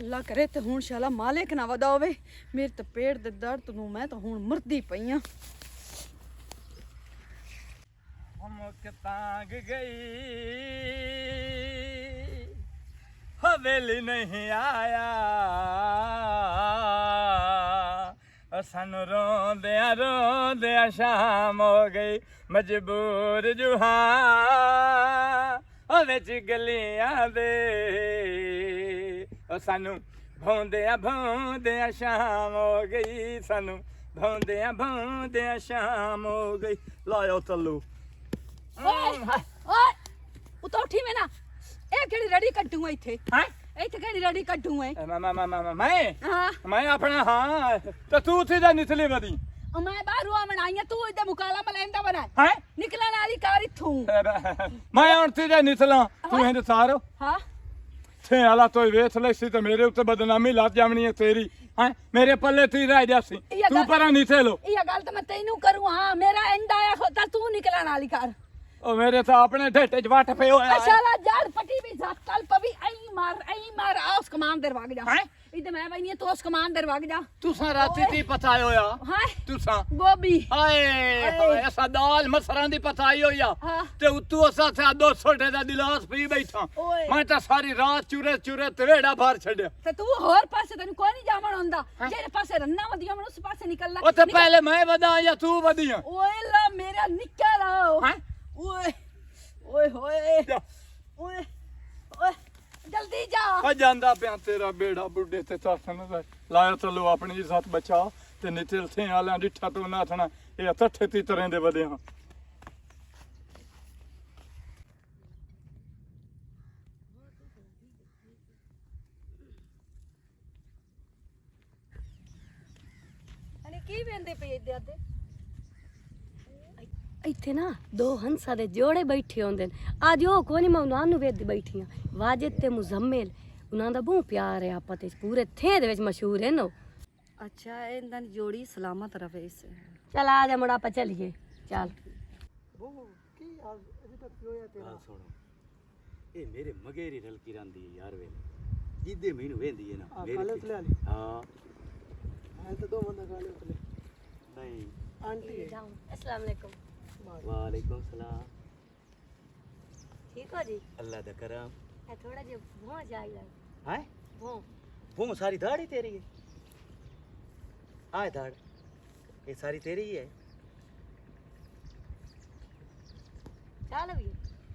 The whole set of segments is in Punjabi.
अल्लाह करे तो हुण शाला मालिक ना वदा होवे। मेरे तो पेट दे दर्द नूं मैं तो हुण मरदी पई आं। हमक तांग गई हवेली नहीं आया सानू रोंदे शाम हो गई मजबूर जुहा विच गलियां दे सानू भौंदे शाम हो गई सानू भौंदे शाम हो गई लायो तल्लू ओए उठी मैं ना ए केड़ी रड़ी कड्डू इथे हैं इथे केड़ी रड़ी कड्डू है मैं अपना हाँ तो तू थी जा निचली मदी मैं बाहर हुआ मनाइया तू इधर मुकाला मलेंदा बना हैं निकलना वाली कार इथों मैं ਹੁਣ थी जा निचला तू हिंद सारो हां थे आला तो वेख ले सी तो मेरे ऊते बदनामी लात जामनी है तेरी हैं मेरे पल्ले थी रह जासी तू परा नीचे लो ये गल तो मैं तैनू करूं हां मेरा एंड आया होता तू निकलना वाली कार ओ मेरे तो अपने ढेटे च वाट पे होया शाला जड़ पटी भी जात कल पवी आई मार आस कमांदर भाग जा हैं इधर मैं भाई नहीं तो उस कमांदर भाग जा तू सा राती ती पताई होया हां तू सा गोभी हाय ऐसा दाल मसरां दी पताई होया हां ते तू असा सा 200 दा गिलास पी बैठा ओए मैं तो सारी रात चूरे तवेड़ा बाहर छड़या ते तू और पासे तैनू कोई नहीं जामण हुंदा जेरे पासे रन्ना वदिया मन उस पासे निकलना ओ ते पहले मैं वदा या तू वदिया ओए ला मेरा निकल आओ हैं ओए ओए होए ओए ओए जल्दी जा आ ਜਾਂਦਾ ਪਿਆ ਤੇਰਾ ਬੇੜਾ ਬੁੱਢੇ ਤੇ ਤਾਸਨ ਲਾਇਆ ਚਲੋ ਆਪਣੀ ਇਜ਼ਤ ਬਚਾ ਤੇ ਨਿਚਲ ਥੇ ਆਲਾਂ ਡਿੱਠਾ ਤੋਂ ਨਾ ਥਣਾ ਇਹ ਤੱਠੇ ਤੀ ਤਰ੍ਹਾਂ ਦੇ ਵਧਿਆ ਅਨੇ ਕੀ ਵੇਂਦੇ ਪਈ ਇੱਦੇ ਅੱਦੇ ਇੱਥੇ ਨਾ ਦੋ ਹੰਸਾਂ ਦੇ ਜੋੜੇ ਬੈਠੇ ਹੁੰਦੇ ਨੇ ਅੱਜ ਉਹ ਕੋਈ ਨਹੀਂ ਮੈਂ ਉਹਨਾਂ ਨੂੰ ਵੇਖਦੀ ਬੈਠੀ ਆ ਵਾਜਿਦ ਤੇ ਮੁਜ਼ੰਮਿਲ ਉਹਨਾਂ ਦਾ ਬਹੁਤ ਪਿਆਰ ਹੈ ਆਪਸ ਵਿੱਚ ਪੂਰੇ ਥੇ ਦੇ ਵਿੱਚ ਮਸ਼ਹੂਰ ਹੈ ਨਾ अच्छा इनदां जोड़ी सलामत रहे इसे ਚੱਲ ਆ ਜਾ ਮੁੰਡਾ ਆਪਾਂ ਚੱਲੀਏ ਚੱਲ ਸੁਣੋ ਇਹ ਮੇਰੇ ਮਗੇਰੀ ਰਲਕੀ ਰਹਿੰਦੀ ਹੈ ਯਾਰ ਵੇ ਜਿੱਦੇ ਮੈਨੂੰ ਵੇਂਦੀ ਹੈ ਨਾ ਮੇਰੇ ਹਾਂ ਮੈਂ ਤਾਂ ਦੋ ਬੰਦਾ ਗਾਲੇ ਉਤਲੇ ਨਹੀਂ ਆਂਟੀ ਜਾਓ अस्सलाम वालेकुम ਵਾਲੇਕੁਮ ਸਲਾਮ ठीक हो जी ਅੱਲਾ ਦਾ ਕਰਮ ਇਹ ਥੋੜਾ ਜਿਹਾ ਭੋਂ ਜਾਈਦਾ ਹੈ ਭੋਂ वो सारी दाढ़ी तेरी है आए दाढ़ ये सारी तेरी ही है ਚੱਲ ਵੀ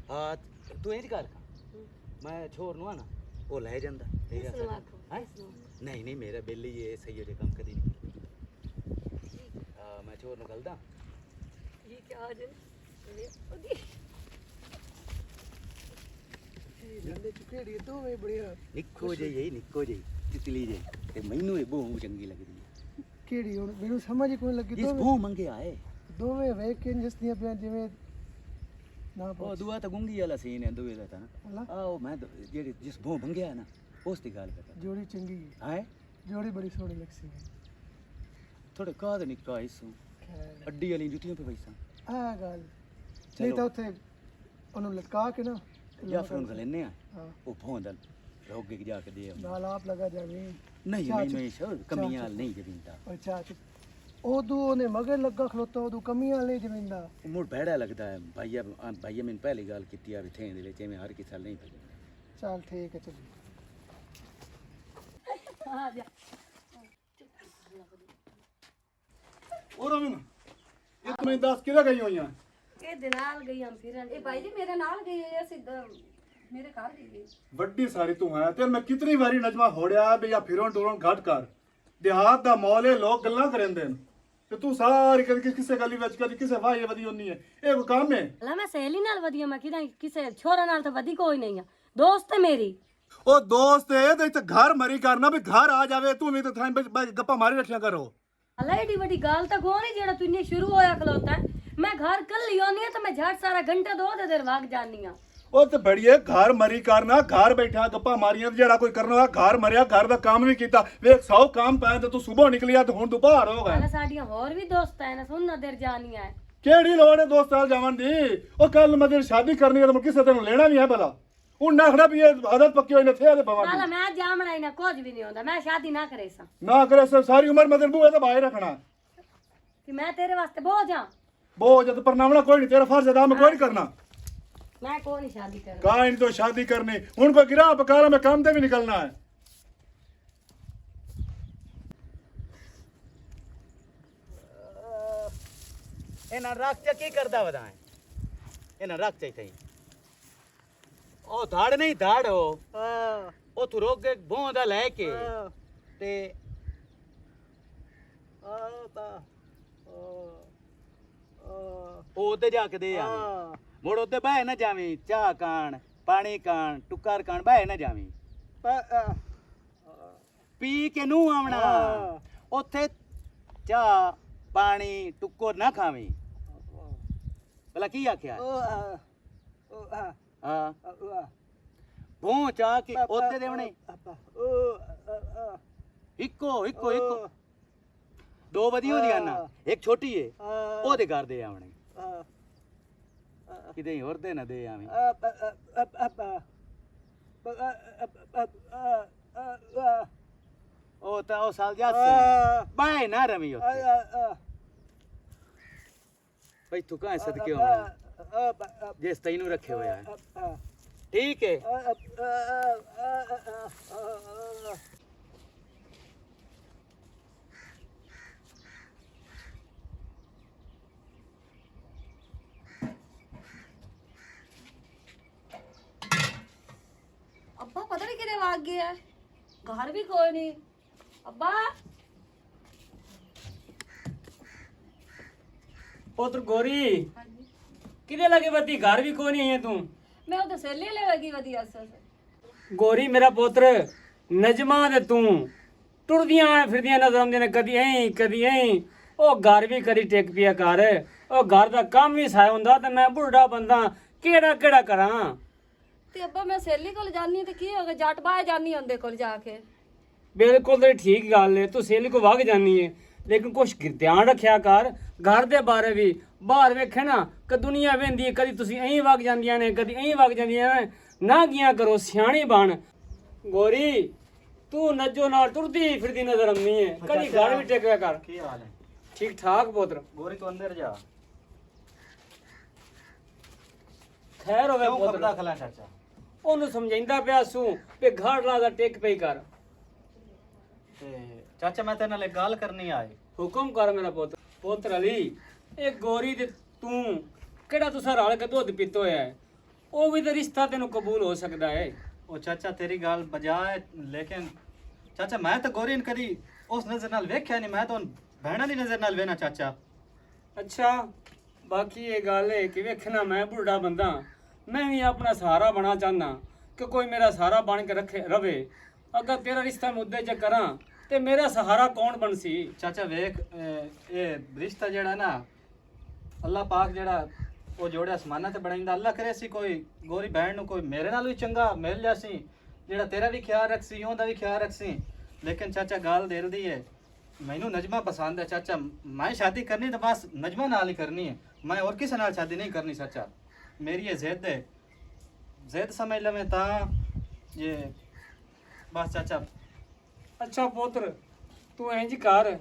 हाँ तू इंज कर मैं छोर नु ना वो ले जांदा तेरा इसनु आखो, हैं इसनु। नहीं नहीं मेरा बिल ही ये सही हो जे काम कदी नहीं मैं छोर नु गलदा ये क्या हो जे लंदे चुकेड़ी तो वे बढ़िया निक्को जे यही निक्को जे तितली जे ते मैनू ये बहु चंगी लगदी है केड़ी हुन मेनू समझ ही कोई लगी जिस तो बहु मंगे आए दोवे वे के जिसदियां पियां जिवें ना ओ पहुंच दुआ तो गुंगी वाला सीन है दुए दा ता अल्लाह आओ मैं जेड़ी जिस बहु मंगे आ ना उस दी गल करदा जोड़ी चंगी है जोड़ी बड़ी सोहनी लगसी है थोड़े काद निक्का इसो खैर अड्डी वाली जुतियां पे पैसा आ गल नहीं तो उथे ओनु लटका के ना या फिर उनका लेने आ हां वो भोंदल रोगे के जाके दे नाल आप लगा जावी नहीं चाच- मैनू ये शो कमियां नहीं जमींदा और चाच ओदू ओने मगर लगा खलोता ओदू कमियां ले जमींदा मुड़ भैड़ा लगदा है भैया भैया मैंने पहली गल कीती आ थे दे में हर किसा नहीं पई चल ठीक है चल आ जा ਉਹ ਰਮਨ ਇਹ ਤੂੰ ਮੈਨੂੰ ਦੱਸ ਕਿਹਦਾ ਗਈ ਹੋਈਆਂ ਇਹ ਦੇ ਨਾਲ ਗਈ ਹਮ ਫਿਰਨ ए भाई जी मेरे नाल गई है सिद्ध मेरे घर गई ਵੱਡੀ ਸਾਰੀ ਤੂੰ ਹੈ ਤੇ ਮੈਂ ਕਿਤਨੀ ਵਾਰੀ ਨਜਮਾ ਹੋੜਿਆ ਵੀ ਆ ਫਿਰੋਂ ਟੁਰੋਂ ਘੱਟ ਕਰ ਦਿਹਾਤ ਦਾ ਮੌਲੇ ਲੋਕ ਗੱਲਾਂ ਕਰੇਂਦੇ ਨੇ ਤੇ ਤੂੰ ਸਾਰੀ ਕਦੀ ਕਿਸੇ ਗਲੀ ਵਿੱਚ ਕਦੀ ਕਿਸੇ ਵਾਹੀ ਵਧੀ ਹੁੰਨੀ ਹੈ ਇਹ ਕੋ ਕੰਮ ਹੈ ਲਾ ਮੈਂ ਸਹੇਲੀ ਨਾਲ ਵਧੀਆ ਮੈਂ ਕਿਦਾਂ ਕਿਸੇ ਛੋਰਾ ਨਾਲ ਤਾਂ ਵਧੀ ਕੋਈ ਨਹੀਂ ਆ ਦੋਸਤ ਹੈ ਮੇਰੀ ਉਹ ਦੋਸਤ ਹੈ ਤੇ ਇੱਥੇ ਘਰ ਮਰੀ ਕਰਨਾ ਵੀ ਘਰ ਆ ਜਾਵੇ ਤੂੰ ਵੀ ਤੇ ਥਾਂ ਗੱਪਾਂ ਮਾਰੀ ਰੱਖਿਆ ਕਰੋ अल्लाह एडी बड़ी गाल तक हो नहीं जेड़ा तू इन्ने शुरू होया खलोता है मैं घर कल ही होनी है तो मैं झट सारा घंटा दो देर भाग जानी हां ਉਹ ਤੇ ਬੜੀਏ ਘਰ ਮਰੀ ਕਰਨਾ ਘਰ ਬੈਠਾ ਗੱਪਾਂ ਮਾਰੀਆਂ ਜਿਹੜਾ ਕੋਈ ਕਰਨਾ ਘਰ ਮਰਿਆ ਘਰ ਦਾ ਕੰਮ ਵੀ ਕੀਤਾ ਵੇਖ 100 ਕੰਮ ਪਾਇਆ ਤੇ ਤੂੰ ਸਵੇਰ ਨਿਕਲਿਆ ਤੇ ਹੁਣ ਦੁਪਹਿਰ ਹੋ ਗਿਆ अल्लाह साडियां और भी दोस्त है ना सुन ना देर जानी है ਕਿਹੜੀ ਲੋੜ ਹੈ ਦੋਸਤਾਂ ਜਾਵਣ ਦੀ ਉਹ ਕੱਲ ਮਦਰ ਸ਼ਾਦੀ ਕਰਨੀ ਹੈ ਤੇ ਮੈਂ ਕਿਸੇ ਤੈਨੂੰ ਲੈਣਾ ਨਹੀਂ ਹੈ ਭਲਾ ਹੁਣ ਨਾ ਖੜਾ ਵੀ ਇਹ ਆदत पक्की होई ने थे आदे बाबा नाला मैं जामना ही ना कुछ भी नहीं होता मैं शादी ना करे सा ना करे से सारी उम्र मदन बूए तो बाहर रखना कि मैं तेरे वास्ते बोझ हां वो जब परनावना कोई नहीं तेरा फर्ज अदा मैं कोई नहीं करना मैं कोई नहीं शादी कर कहा नहीं तो शादी करनी हुन कोई गिरा पकारा में काम दे भी निकलना है ਇਹਨਾਂ ਰੱਖ ਚ ਕੀ ਕਰਦਾ ਵਦਾਏ ਇਹਨਾਂ ਰੱਖ ਚਾਈ ਥਈ ਉਹ ਧਾੜ ਨਹੀਂ ਧਾੜ ਉਹ ਤੂੰ ਰੋਕ ਕੇ ਬੋਂ ਦਾ ਲੈ ਕੇ ਤੇ ਉਹ ਉੱਤੇ ਜਾ ਕੇ ਦੇ ਆ ਮੁੜ ਉੱਤੇ ਬਾਹੇ ਨਾ ਜਾਵੀਂ ਚਾਹ ਕਾਣ ਪਾਣੀ ਕਾਣ ਟੁੱਕਰ ਕਾਣ ਬਾਹੇ ਨਾ ਜਾਵੀਂ ਪੀ ਕੇ ਨੂੰ ਆਵਣਾ ਉੱਥੇ ਚਾਹ ਪਾਣੀ ਟੁੱਕਰ ਨਾ ਖਾਵੀਂ ਭਲਾ ਕੀ ਆਖਿਆ ਹਾਂ ਭੂੰ ਚਾਹ ਕੇ ਉੱਤੇ ਦੇਵਣੇ ਇੱਕੋ ਦੋ ਵਧੀਆ ਹੁੰਦੀਆਂ ਨਾ ਇੱਕ ਛੋਟੀ ਏ ਉਹਦੇ ਘਰ ਦੇ ਆਵਣੇ ਕਿਤੇ ਹੋਰ ਦੇ ਨਾ ਦੇ ਆਵੀਂ ਉਹ ਤਾਂ ਉਹ ਸਾਲ ਜਾ ਬਾਏ ਨਾ ਰਵੀ ਉੱਤੇ ਭਾਈ ਤੂੰ ਕਾਹ ਸਦਕੇ ਹੋਣਾ ਜਿਸ ਤੈਨੂੰ ਰੱਖੇ ਹੋਇਆ ਹੈ ਠੀਕ ਹੈ अब्बा पता नहीं कितने भाग गया है घर भी कोई नहीं अब्बा पुत्र गोरी किदे लगे बत्ती घर भी कोई नहीं है तू मैं उधर से ले लेगी वधिया से गोरी मेरा पुत्र नजमा दे तू टुरदियां फिरदियां नजर आंदियां ने कदी ऐ ओ घर भी कदी टेक पिया कर ओ घर दा काम भी साया हुंदा ते मैं बुढ़ा बंदा केड़ा करां ते अब्बा मैं सहेली कोल जानी ते की होगा जट बाहर जानी उनदे कोल जाके बिल्कुल ते ठीक गल है तू सहेली को वग जानी है लेकिन कुछ ध्यान रखिया कर घर दे बारे भी बाहर वेखे ना कि दुनिया वेंदी है कदी तुसी ऐं वग जांदियां ने कदी ऐं वग जांदियां ने ना गिया करो सियाणी बन गोरी तू नजो नाल टुरदी फिरदी नजर आनी है कदी घर भी टेकिया कर ਕੀ ਹਾਲ ਹੈ ठीक ठाक पुत्र ਗੋਰੀ ਤੋਂ ਅੰਦਰ ਜਾ खैर होवे ਕਿਉਂ पुत्र ਖਬਦਾ ਖਲਾ ਚਾਚਾ ਉਹਨੂੰ ਸਮਝਾਉਂਦਾ ਪਿਆ ਸੂ ਵੀ ਘਰ ਲਾ ਦਾ ਟੇਕ ਪਈ ਕਰ ਤੇ ਚਾਚਾ ਮੈਂ ਤੇਰੇ ਨਾਲ ਇੱਕ ਗੱਲ ਕਰਨੀ ਆਏ ਹੁਕਮ ਕਰ ਮੇਰਾ ਪੁੱਤਰ ਅਲੀ ਇਹ ਗੋਰੀ ਦੇ ਤੂੰ ਕਿਹੜਾ ਤੁਸਾਂ ਰਲ ਕੇ ਦੁੱਧ ਪੀਤੋ ਹੋਇਆ ਹੈ ਉਹ ਵੀ ਤਾਂ ਰਿਸ਼ਤਾ ਤੈਨੂੰ ਕਬੂਲ ਹੋ ਸਕਦਾ ਹੈ ਉਹ ਚਾਚਾ ਤੇਰੀ ਗੱਲ ਬਜਾਏ ਲੇਕਿਨ ਚਾਚਾ ਮੈਂ ਤਾਂ ਗੋਰੀ ਨੂੰ ਕਦੀ ਉਸ ਨਜ਼ਰ ਨਾਲ ਵੇਖਿਆ ਨਹੀਂ ਮੈਂ ਤਾਂ ਭੈਣਾਂ ਦੀ ਨਜ਼ਰ ਨਾਲ ਵੇਖਣਾ ਚਾਚਾ ਅੱਛਾ ਬਾਕੀ ਇਹ ਗੱਲ ਹੈ ਕਿ ਵੇਖਣਾ ਮੈਂ ਬੁੱਢਾ ਬੰਦਾ ਮੈਂ ਵੀ ਆਪਣਾ ਸਹਾਰਾ ਬਣਾ ਚਾਹਨਾ ਕਿ ਕੋਈ ਮੇਰਾ ਸਹਾਰਾ ਬਣ ਕੇ ਰੱਖੇ ਰਵੇ ਅਗਰ ਤੇਰਾ ਰਿਸ਼ਤਾ ਮੁੱਦੇ 'ਚ ਕਰਾਂ ਤੇ ਮੇਰਾ ਸਹਾਰਾ ਕੌਣ ਬਣ ਸੀ ਚਾਚਾ ਵੇਖ ਇਹ ਰਿਸ਼ਤਾ ਜਿਹੜਾ ਨਾ ਅੱਲਾਹ ਪਾਕ ਜਿਹੜਾ ਉਹ ਜੋੜਿਆ ਅਸਮਾਨਾਂ ਤੇ ਬਣਾయింਦਾ ਅੱਲਾਹ ਕਰੇ ਸੀ ਕੋਈ ਗੋਰੀ ਭੈਣ ਨੂੰ ਕੋਈ ਮੇਰੇ ਨਾਲ ਵੀ ਚੰਗਾ ਮਿਲ ਜਾਸੀ ਜਿਹੜਾ ਤੇਰਾ ਵੀ ਖਿਆਲ ਰੱਖਸੀ ਉਹਦਾ ਵੀ ਖਿਆਲ ਰੱਖਸੀ ਲੇਕਿਨ ਚਾਚਾ ਗੱਲ ਦਿਲ ਦੀ ਹੈ ਮੈਨੂੰ ਨਜਮਾ ਪਸੰਦ ਹੈ ਚਾਚਾ ਮੈਂ ਸ਼ਾਦੀ ਕਰਨੀ ਤਾਂ ਬਸ ਨਜਮਾ ਨਾਲ ਹੀ ਕਰਨੀ ਹੈ ਮੈਂ ਹੋਰ ਕਿਸੇ ਨਾਲ ਸ਼ਾਦੀ ਨਹੀਂ ਕਰਨੀ ਚਾਚਾ ਮੇਰੀ ਇਹ ਜ਼ਿੱਦ ਹੈ ਜ਼ਿੱਦ ਸਮਝ ਲਵੇਂ ਤਾਂ ਇਹ ਬਸ ਚਾਚਾ ਅੱਛਾ ਪੁੱਤਰ ਤੂੰ ਇੰਜ ਕਰ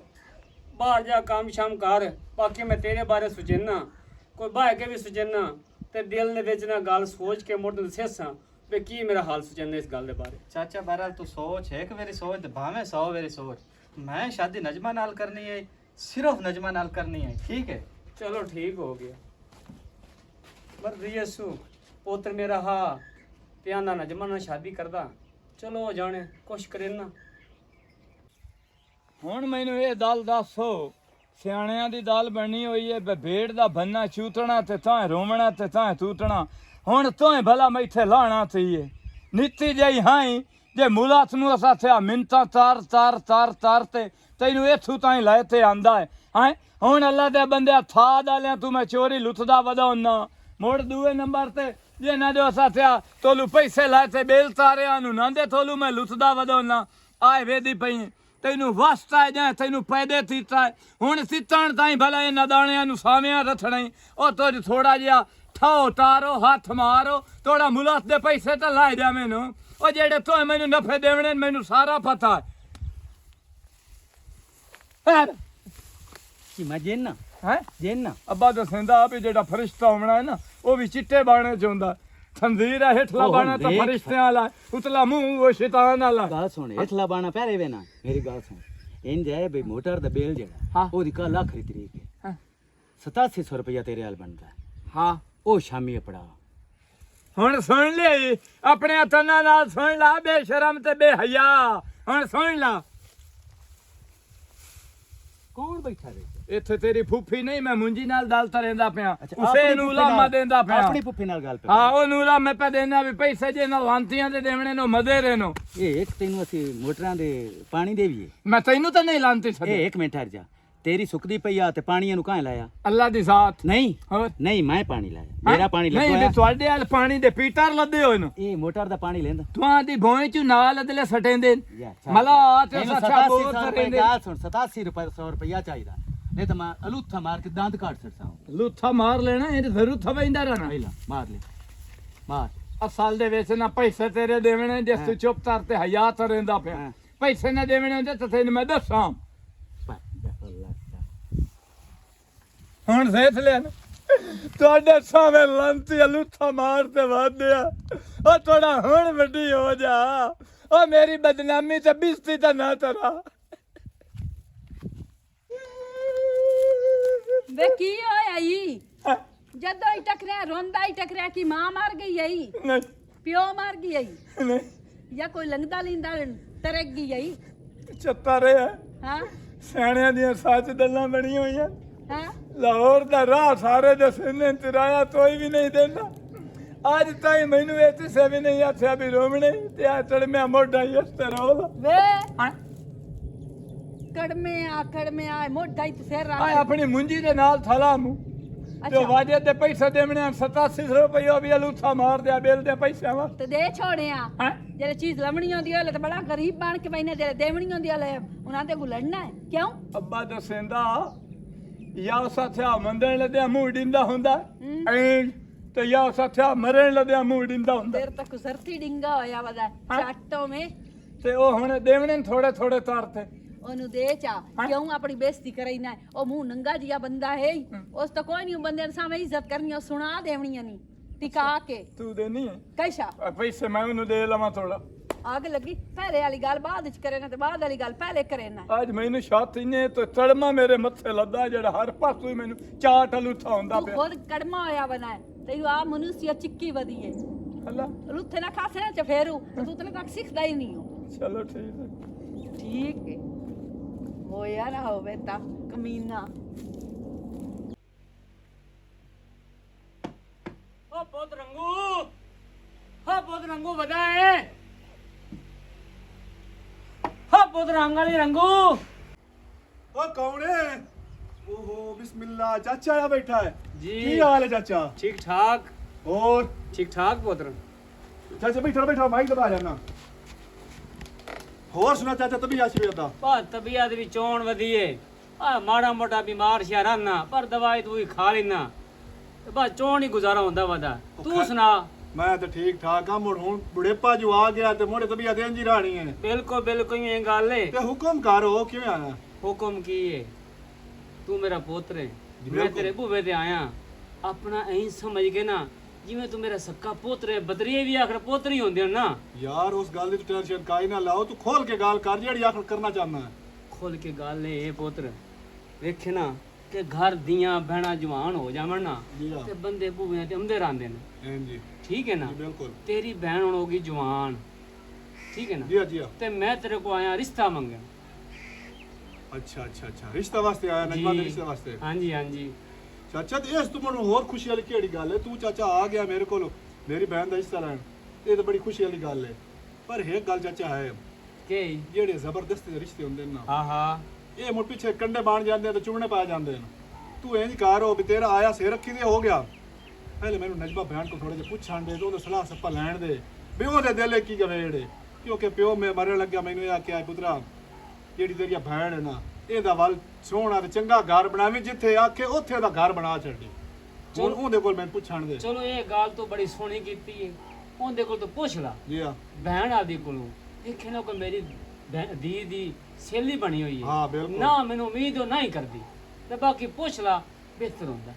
ਬਾਹਰ ਜਾ ਕੰਮ ਸ਼ਾਮ ਕਰ ਬਾਕੀ ਮੈਂ ਤੇਰੇ ਬਾਰੇ ਸੁਝਣਾ ਕੋਈ ਬਾਹਰ ਕੇ ਵੀ ਸੁਝਣਾ ਤੇ ਦਿਲ ਦੇ ਵਿੱਚ ਨਾ ਗੱਲ ਸੋਚ ਕੇ ਮੁੜ ਦੱਸਾਂ ਵੀ ਕੀ ਮੇਰਾ ਹਾਲ ਸੁਝਣਾ ਇਸ ਗੱਲ ਦੇ ਬਾਰੇ ਚਾਚਾ ਬਹਰਾਲ ਤੂੰ ਸੋਚ ਇੱਕ ਵਾਰੀ ਸੋਚ ਤੇ ਭਾਵੇਂ 100 ਵਾਰੀ ਸੋਚ ਮੈਂ ਸ਼ਾਦੀ ਨਜਮਾ ਨਾਲ ਕਰਨੀ ਹੈ ਸਿਰਫ ਨਜਮਾ ਨਾਲ ਕਰਨੀ ਹੈ ਠੀਕ ਹੈ ਚਲੋ ਠੀਕ ਹੋ ਗਿਆ ਮਰਜ਼ੀ ਯਸੂ ਪੁੱਤਰ ਮੇਰਾ ਹਾ ਪਿਆਨਾ ਨਜਮਾ ਨਾਲ ਸ਼ਾਦੀ ਕਰਦਾ ਚਲੋ ਜਾਣੇ ਕੁਛ ਕਰੇ ਨਾ ਹੁਣ ਮੈਨੂੰ ਇਹ ਦਲ ਦੱਸੋ ਸਿਆਣਿਆਂ ਦੀ ਦਲ ਬਣੀ ਹੋਈ ਹੈ ਭੇਡ ਦਾ ਬੰਨਾ ਚੂਤਣਾ ਤੇ ਤਾਂ ਰੋਵਣਾ ਤੇ ਤਾਂ ਤੂਤਣਾ ਹੁਣ ਤੂੰ ਭਲਾ ਮੈਥੇ ਲਾਣਾ ਥਈਏ ਨੀਤੀ ਜਈ ਹਾਈ ਜੇ ਮੁਲਾਤ ਨੂੰ ਅਸਾਂ ਥਿਆ ਮਿੰਤਾ ਤਾਰ ਤੇ ਤੈਨੂੰ ਇਥੋਂ ਤਾਈਂ ਲੈ ਤੇ ਆਂਦਾ ਹੈ ਹੁਣ ਅੱਲਾ ਦੇ ਬੰਦੇ ਥਾ ਡਾਲਿਆ ਤੂੰ ਮੈਂ ਚੋਰੀ ਲੁੱਟਦਾ ਵਧਾਉਣਾ ਮੋੜ ਦੂਏ ਨੰਬਰ ਤੇ ਜੇ ਨਾ ਜੋ ਅਸਾਂ ਥਿਆ ਤੋਲੂ ਪੈਸੇ ਲੈ ਤੇ ਬੇਲ ਤਾਰਿਆਂ ਨੂੰ ਨਾ ਦੇ ਤੋਲੂ ਮੈਂ ਲੁੱਟਦਾ ਵਧਾਉਣਾ ਆਏ ਵੇਦੀ ਪਈ ਤੈਨੂੰ ਵਸਤਾ ਹੈ ਜਾਂ ਤੈਨੂੰ ਪੈਦੇ ਦਿੱਤਾ ਹੈ ਹੁਣ ਸਿੱਤਣ ਤਾਈਂ ਭਲਾ ਇਹਨਾਂ ਦਾਣਿਆਂ ਨੂੰ ਸਾਵਿਆਂ ਰੱਖਣਾ ਹੀ ਉਹ ਤੁਝ ਥੋੜਾ ਜਿਹਾ ਠਾਓ ਟਾਰੋ ਹੱਥ ਮਾਰੋ ਥੋੜਾ ਮੁਲਾਤ ਦੇ ਪੈਸੇ ਤਾਂ ਲਾਇ ਜਾ ਮੈਨੂੰ ਉਹ ਜਿਹੜੇ ਤੂੰ ਮੈਨੂੰ ਨਫੇ ਦੇਵਣੇ ਨੇ ਮੈਨੂੰ ਸਾਰਾ ਪਤਾ ਹੈ ਕੀ ਮੈਂ ਜੇਨਾ ਹੈ ਜੇਨਾ ਅੱਬਾ ਦੱਸਦਾ ਵੀ ਜਿਹੜਾ ਫਰਿਸ਼ਤਾ ਹੋਣਾ ਹੈ ਨਾ ਉਹ ਵੀ ਚਿੱਟੇ ਬਾਣੇ ਚ ਹੁੰਦਾ ਤੰਜ਼ੀਰ ਹੈ ਹੇਠਲਾ ਉਹ ਬਾਣਾ ਤਾਂ ਦੇਖ। ਫਰਿਸ਼ਤਿਆਂ ਵਾਲਾ ਉਤਲਾ ਮੂੰਹ ਉਹ ਸ਼ੈਤਾਨ ਵਾਲਾ ਗੱਲ ਸੁਣ ਇਥਲਾ ਬਾਣਾ ਪਹਿਰੇ ਵੇ ਨਾ ਮੇਰੀ ਗੱਲ ਸੁਣ ਇੰਜ ਹੈ ਬਈ ਮੋਟਰ ਦਾ ਬਿੱਲ ਜਿਹੜਾ ਹਾਂ। ਉਹਦੀ ਕੱਲ ਆਖਰੀ ਤਰੀਕ ਹੈ ਹਾਂ। 8700 ਰੁਪਇਆ ਤੇਰੇ ਹਾਲ ਬਣਦਾ ਹੈ। ਹਾਂ ਉਹ ਸ਼ਾਮੀ ਅਪੜਾ ਹੁਣ ਸੁਣ ਲਈ ਆਪਣੇ ਤੰਨਾਂ ਨਾਲ ਸੁਣ ਲਾ ਬੇਸ਼ਰਮ ਤੇ ਬੇਹਯਾ ਹੁਣ ਸੁਣ ਲਾ ਕੌਣ ਬੈਠਾ ਵੇ ਇੱਥੇ ਤੇਰੀ ਫੁੱਫੀ ਨਹੀਂ ਮੈਂ ਮੁੰਜੀ ਨਾਲ ਦਲਤਾ ਰਹਿੰਦਾ ਪਿਆ ਆਪਣੀ ਉਸੇ ਨੂੰ ਫੁੱਫੀ ਲਾਮਾ ਨਾਲ- ਦੇਂਦਾ ਪਿਆ ਆਪਣੀ ਫੁੱਫੀ ਨਾਲ ਗੱਲ ਪੈ ਹਾਂ ਉਹ ਨੂਲਾ ਮੈਂ ਪੈ ਦੇਣਾ ਵੀ ਪੈਸੇ ਜੇ ਨਾ ਲਾਂਤੀਆਂ ਦੇ ਦੇਵਣੇ ਨੂੰ ਮਦੇਰੇ ਨੂੰ ਇਹ ਇੱਕ ਤੈਨੂੰ ਅਸੀਂ ਮੋਟਰਾਂ ਦੇ ਪਾਣੀ ਦੇਵੀਏ ਮੈਂ ਤੈਨੂੰ ਤਾਂ ਨਹੀਂ ਲਾਂਤੀ ਸਦੇ ਇਹ ਇੱਕ ਮਿੰਟ ਹਟ ਜਾ ਤੇਰੀ ਸੁੱਕਦੀ ਪਈ ਆ ਤੇ ਪਾਣੀ ਇਹਨੂੰ ਕਾਹ ਲਾਇਆ ਅੱਲਾ ਦੀ ਜ਼ਾਤ ਨਹੀਂ ਹੋਰ ਨਹੀਂ ਮੈਂ ਪਾਣੀ ਲਾਇਆ ਮੇਰਾ ਪਾਣੀ ਨਹੀਂ ਲੱਗਿਆ ਵੀ ਤੁਹਾਡੇ ਵਾਲ ਪਾਣੀ ਦੇ ਪੀਟਰ ਲੱਦੇ ਹੋਏ ਨੂੰ ਇਹ ਮੋਟਰ ਦਾ ਪਾਣੀ ਲੈਂਦਾ ਤੁਹਾਂ ਦੀ ਭੋਏ ਚ ਨਾਲ ਅਦਲੇ ਸਟੇਂਦੇ ਯਾ, ਚੱਲ। ਮਲਾ ਤੇ ਮੈਨੂੰ ਸੱਚਾ 87 ਬੋਲ ਰੁਪਏ ਕਰੇਂਦੇ ਗੱਲ ਸੁਣ 87 ਰੁਪਏ 100 ਰੁਪਇਆ ਚਾਹੀਦਾ ਨਹੀਂ ਤਾਂ ਮੈਂ ਅਲੂਥਾ ਮਾਰ ਕੇ ਦੰਦ ਕੱਢ ਸਕਦਾ ਲੁੱਥਾ ਮਾਰ ਲੈਣਾ ਇਹ ਤੇ ਫਿਰ ਉੱਥਾ ਬੈਂਦਾ ਰਹਿਣਾ ਪਹਿਲਾਂ ਮਾਰ ਲੈ ਮਾਰ ਅਸਲ ਦੇ ਵਿੱਚ ਨਾ ਪੈਸੇ ਤੇਰੇ ਦੇਵਣੇ ਜਿਸ ਤੂੰ ਚੁੱਪ ਕਰ ਤੇ ਹਯਾ ਤੇ ਰਹਿੰਦਾ ਪਿਆ ਹਾਂ। ਪੈਸੇ ਨਾ ਦੇਵਣੇ ਹੁੰਦੇ ਤਾਂ ਤੈਨੂੰ ਮੈਂ ਦੱਸਾਂ ਹੁਣ ਦੇਖ ਲੈ ਨਾ ਤੁਹਾਡੇ ਸਾਹਮਣੇ ਲੰਤੀ ਲੁੱਥਾ ਮਾਰ ਤੇ ਵਾਦਿਆ ਉਹ ਥੋੜਾ ਹੁਣ ਵੱਡੀ ਹੋ ਜਾ ਉਹ ਮੇਰੀ ਬਦਨਾਮੀ ਤੇ ਬਿਸਤੀ ਤਾਂ ਨਾ ਤਰਾ ਵੇ ਕੀ ਹੋਇਆ ਈ ਜਦੋਂ ਹੀ ਟਕਰਿਆ ਰੋਂਦਾ ਹੀ ਟਕਰਿਆ ਕਿ ਮਾਂ ਮਰ ਗਈ ਆਈ ਨਹੀਂ ਪਿਓ ਮਰ ਗਈ ਆਈ ਨਹੀਂ ਜਾਂ ਕੋਈ ਲੰਗਦਾ ਲਿੰਦਾ ਤਰਕ ਗਈ ਆਈ ਚੱਤਾ ਰਿਹਾ ਹਾਂ ਸਿਆਣਿਆਂ ਦੀਆਂ ਸੱਚ ਗੱਲਾਂ ਬਣੀਆਂ ਹੋਈਆਂ ਹਾਂ ਲਾਹੌਰ ਦਾ ਰਾਹ ਸਾਰੇ ਦੇ ਸਿੰਨੇ ਤਿਰਾਇਆ ਕੋਈ ਵੀ ਨਹੀਂ ਦਿੰਦਾ ਅੱਜ ਤਾਈਂ ਮੈਨੂੰ ਇਹ ਕਿਸੇ ਵੀ ਨਹੀਂ ਆਖਿਆ ਵੀ ਰੋਵਣੇ ਤੇ ਆ ਚੜਮਿਆ ਮੋਢਾ ਹੀ ਇਸ ਤਰ੍ਹਾਂ ਹੋਲਾ ਵੇ ਕੜਮੇ ਆ ਮੋਢਾ ਹੀ ਤੇ ਸਿਰ ਆ ਆ ਆਪਣੀ ਮੁੰਜੀ ਦੇ ਨਾਲ ਥਲਾ ਮੂੰ ਤੇ ਅੱਛਾ ਵਾਜੇ ਤੇ ਪੈਸੇ ਦੇਵਣੇ 8700 ਰੁਪਏ ਵੀ ਅਲੂਥਾ ਮਾਰ ਦਿਆ ਬਿੱਲ ਦੇ ਪੈਸਿਆਂ ਵਾ ਤੇ ਦੇ ਛੋੜਿਆ ਹੈਂ? ਜਿਹੜੇ ਚੀਜ਼ ਲਵਣੀ ਹੁੰਦੀ ਹੋਲੇ ਤੇ ਬੜਾ ਗਰੀਬ ਬਣ ਕੇ ਬੈਨੇ ਜਿਹੜੇ ਦੇਵਣੀ ਹੁੰਦੀ ਹੋਲੇ ਉਹਨਾਂ ਦੇ ਕੋ ਲੜਨਾ ਹੈ ਕਿਉਂ ਅੱਬਾ ਦੱਸਦਾ ਯਾ ਸਾਥਿਆ ਮੰਦਣ ਲਦਿਆ ਮੂੰਹ ਡਿੰਦਾ ਹੁੰਦਾ ਐਂ ਤੇ ਯਾ ਸਾਥਿਆ ਮਰਨ ਲਦਿਆ ਮੂੰਹ ਡਿੰਦਾ ਹੁੰਦਾ ਦੇਰ ਤੱਕ ਸਰਤੀ ਡਿੰਗਾ ਹੋਇਆ ਵਦਾ ਚਾਟੋ ਮੇ ਤੇ ਉਹ ਹੁਣ ਦੇਵਣੇ ਥੋੜੇ ਥੋੜੇ ਤੌਰ ਤੇ ਉਹਨੂੰ ਦੇ ਚਾ ਕਿਉਂ ਆਪਣੀ ਬੇਇੱਜ਼ਤੀ ਕਰਾਈਨਾ ਉਹ ਮੂੰਹ ਨੰਗਾ ਜਿਹਾ ਬੰਦਾ ਹੈ ਉਸ ਤਾਂ ਕੋਈ ਨਹੀਂ ਬੰਦੇ ਨੇ ਸਾਹਮਣੇ ਇੱਜ਼ਤ ਕਰਨੀ ਉਹ ਸੁਣਾ ਦੇਵਣੀਆਂ ਨਹੀਂ ਟਿਕਾ ਕੇ ਤੂੰ ਦੇਣੀ ਹੈ ਕੈਸਾ ਪੈਸੇ ਮੈਂ ਉਹਨੂੰ ਦੇ ਲਵਾਂ ਥੋੜਾ ਆਗ ਲੱਗੀ ਪਹਿਲੇ ਵਾਲੀ ਗੱਲ ਬਾਅਦ ਵਿੱਚ ਕਰੇ ਨਾ ਤੇ ਬਾਅਦ ਵਾਲੀ ਗੱਲ ਪਹਿਲੇ ਕਰੇ ਨਾ ਅੱਜ ਮੈਨੂੰ ਛਾਤੀ ਨੇ ਤੇ ਤੜਮਾ ਮੇਰੇ ਮੱਥੇ ਲੱਦਾ ਜਿਹੜਾ ਹਰ ਪਾਸੋਂ ਹੀ ਮੈਨੂੰ ਚਾਟ ਲੁੱਥਾ ਹੁੰਦਾ ਤੂੰ ਪਿਆ ਖੁਦ ਕੜਮਾ ਹੋਇਆ ਬਣਾ ਹੈ ਤੇ ਆ ਮਨੁੱਖਿਆ ਚਿੱਕੀ ਵਧੀ ਹੈ ਅੱਲਾ ਲੁੱਥੇ ਨਾ ਖਾਸੇ ਨਾ ਚਫੇਰੂ ਤੂੰ ਤਲੇ ਤੱਕ ਸਿੱਖਦਾ ਹੀ ਨਹੀਂ ਹੋ ਚਲੋ ਠੀਕ ਹੈ ਠੀਕ ਹੈ ਹੋਇਆ ਨਾ ਹੋਵੇ ਤਾਂ ਕਮੀਨਾ ਓ ਪੁੱਤ ਰੰਗੂ ਵਧਾਏ ਹਾ ਪੁੱਤ ਰੰਗ ਵਾਲੀ ਰੰਗੂ ਓ ਕੌਣ ਹੈ ਓਹੋ ਬਿਸਮਿਲ੍ਲਾ ਚਾਚਾ ਆ ਬੈਠਾ ਹੈ ਜੀ। ਕੀ ਹਾਲ ਹੈ ਚਾਚਾ ਠੀਕ ਠਾਕ ਹੋਰ ਠੀਕ ਠਾਕ ਪੁੱਤਰ ਚਾਚਾ ਬੈਠਾ ਮਾਈਕ ਦਬਾ ਜਾਣਾ ਹੋਰ ਸੁਣਾ ਚਾਚਾ ਤਬੀ ਆਸ਼ੀਰਵਾਦ ਦਾ ਪਰ ਤਬੀਅਤ ਵੀ ਚੋਣ ਵਧੀਏ ਆ ਮਾੜਾ ਮੋਟਾ ਬਿਮਾਰ ਸ਼ਹਿਰਾਨਾ ਪਰ ਦਵਾਈ ਤੂੰ ਹੀ ਖਾ ਲੈਣਾ ਤੇ ਬਸ ਚੋਣ ਹੀ ਗੁਜ਼ਾਰਾ ਹੁੰਦਾ ਵਦਾ ਤੂੰ ਸੁਣਾ ਮੈਂ ਤਾਂ ਠੀਕ ਠਾਕ ਆ ਮੁੜ ਹੁਣ ਬੁੜੇਪਾ ਜੋ ਆ ਗਿਆ ਤੇ ਮੋੜੇ ਤਬੀਅਤ ਇੰਜ ਹੀ ਰਾਣੀ ਹੈ ਬਿਲਕੁਲ ਇਹ ਗੱਲ ਏ ਤੇ ਹੁਕਮ ਕਰ ਉਹ ਕਿਵੇਂ ਆਇਆ ਹੁਕਮ ਕੀ ਏ ਤੂੰ ਮੇਰਾ ਪੁੱਤਰ ਏ ਮੈਂ ਬਿਲਕੁਲ। ਤੇਰੇ ਭੂਵੇ ਤੇ ਆਇਆ ਆਪਣਾ ਐਂ ਸਮਝ ਕੇ ਨਾ ਜਿਵੇਂ ਤੂੰ ਮੇਰਾ ਸੱਕਾ ਪੁੱਤਰ ਏ ਬਦਰੀਏ ਵੀ ਆਖਰ ਪੁੱਤਰ ਹੀ ਹੁੰਦੇ ਹਨ ਨਾ ਯਾਰ ਉਸ ਗੱਲ ਦੀ ਟੈਨਸ਼ਨ ਕਾਈ ਨਾ ਲਾਓ ਤੂੰ ਖੋਲ ਕੇ ਗੱਲ ਕਰ ਜਿਹੜੀ ਆਖਰ ਕਰਨਾ ਚਾਹੁੰਦਾ ਹੈ ਖੋਲ ਕੇ ਗੱਲ ਏ ਪੁੱਤਰ ਵੇਖੇ ਨਾ ਕਿ ਘਰ ਦੀਆਂ ਭੈਣਾਂ ਜਵਾਨ ਹੋ ਜਾਵਣ ਨਾ ਜੀ ਹਾਂ। ਤੇ ਬੰਦੇ ਭੂਵੇਂ ਤੇ ਆਉਂਦੇ ਰਹਿੰਦੇ ਨੇ ਹਾਂਜੀ ਠੀਕ ਹੈ ਨਾ ਜੀ ਬਿਲਕੁਲ ਤੇਰੀ ਭੈਣ ਹੁਣ ਹੋ ਗਈ ਜਵਾਨ ਠੀਕ ਹੈ ਨਾ ਜੀ ਹਾਂ ਤੇ ਮੈਂ ਤੇਰੇ ਕੋ ਆਇਆ ਰਿਸ਼ਤਾ ਮੰਗਣ ਅੱਛਾ ਰਿਸ਼ਤਾ ਵਾਸਤੇ ਆਇਆ ਨਜਮਾ ਦੇ ਰਿਸ਼ਤੇ ਵਾਸਤੇ ਹਾਂਜੀ ਚਾਚਾ ਤੇ ਇਸ ਤੋਂ ਮੈਨੂੰ ਹੋਰ ਖੁਸ਼ੀ ਵਾਲੀ ਕਿਹੜੀ ਗੱਲ ਹੈ ਤੂੰ ਚਾਚਾ ਆ ਗਿਆ ਮੇਰੇ ਕੋਲ ਮੇਰੀ ਭੈਣ ਦਾ ਰਿਸ਼ਤਾ ਲੈਣ ਇਹ ਤਾਂ ਬੜੀ ਖੁਸ਼ੀ ਵਾਲੀ ਗੱਲ ਹੈ ਪਰ ਇੱਕ ਗੱਲ ਚਾਚਾ ਹੈ ਕਿ ਜਿਹੜੇ ਜ਼ਬਰਦਸਤੀ ਦੇ ਰਿਸ਼ਤੇ ਹੁੰਦੇ ਨੇ ਨਾ ਹਾਂ ਇਹ ਮੁੜ ਪਿੱਛੇ ਕੰਡੇ ਬਾਣ ਜਾਂਦੇ ਤੇ ਚੁੰਮਣੇ ਪਾ ਜਾਂਦੇ ਨੇ ਤੂੰ ਇੰਜ ਕਰ ਹੋ ਵੀ ਤੇਰਾ ਆਇਆ ਸਿਰ ਰੱਖੀ ਦੇ ਹੋ ਗਿਆ ਪਹਿਲੇ ਮੈਨੂੰ ਨਜਮਾ ਭੈਣ ਕੋਲ ਥੋੜਾ ਜਿਹਾ ਪੁੱਛਣ ਦੇ ਤੇ ਉਹਦਾ ਸਲਾਹ ਸੱਪਾ ਲੈਣ ਦੇ ਵੀ ਉਹਦੇ ਦਿਲੇ ਕੀ ਗਵੇੜੇ ਕਿਉਂਕਿ ਪਿਓ ਮੈਂ ਮਰਨ ਲੱਗਿਆ ਮੈਨੂੰ ਇਹ ਆਖਿਆ ਪੁੱਤਰਾ ਜਿਹੜੀ ਤੇਰੀ ਭੈਣ ਹੈ ਨਾ ਇਹਦਾ ਵੱਲ ਸੋਹਣਾ ਤੇ ਚੰਗਾ ਘਰ ਬਣਾਵੀਂ, ਜਿੱਥੇ ਆਖੇ ਉੱਥੇ ਉਹਦਾ ਘਰ ਬਣਾ ਛੱਡੀ। ਹੁਣ ਉਹਦੇ ਕੋਲ ਮੈਂ ਪੁੱਛਣ ਦੇ। ਚਲੋ ਇਹ ਗੱਲ ਤੋਂ ਬੜੀ ਸੋਹਣੀ ਕੀਤੀ ਏ, ਉਹਦੇ ਕੋਲ ਤੋਂ ਪੁੱਛ ਲਾ ਜੀ ਹਾਂ ਭੈਣ ਆਦੀ ਕੋਲੋਂ। ਦੇਖੇ ਨਾ ਕੋਈ ਮੇਰੀ ਦੀ ਦੀ ਸਹੇਲੀ ਬਣੀ ਹੋਈ ਹੈ, ਹਾਂ ਬਿਲਕੁਲ। ਨਾ ਮੈਨੂੰ ਉਮੀਦ ਉਹ ਨਹੀਂ ਕਰਦੀ, ਤੇ ਬਾਕੀ ਪੁੱਛ ਲਾ ਬਿਹਤਰ ਹੁੰਦਾ।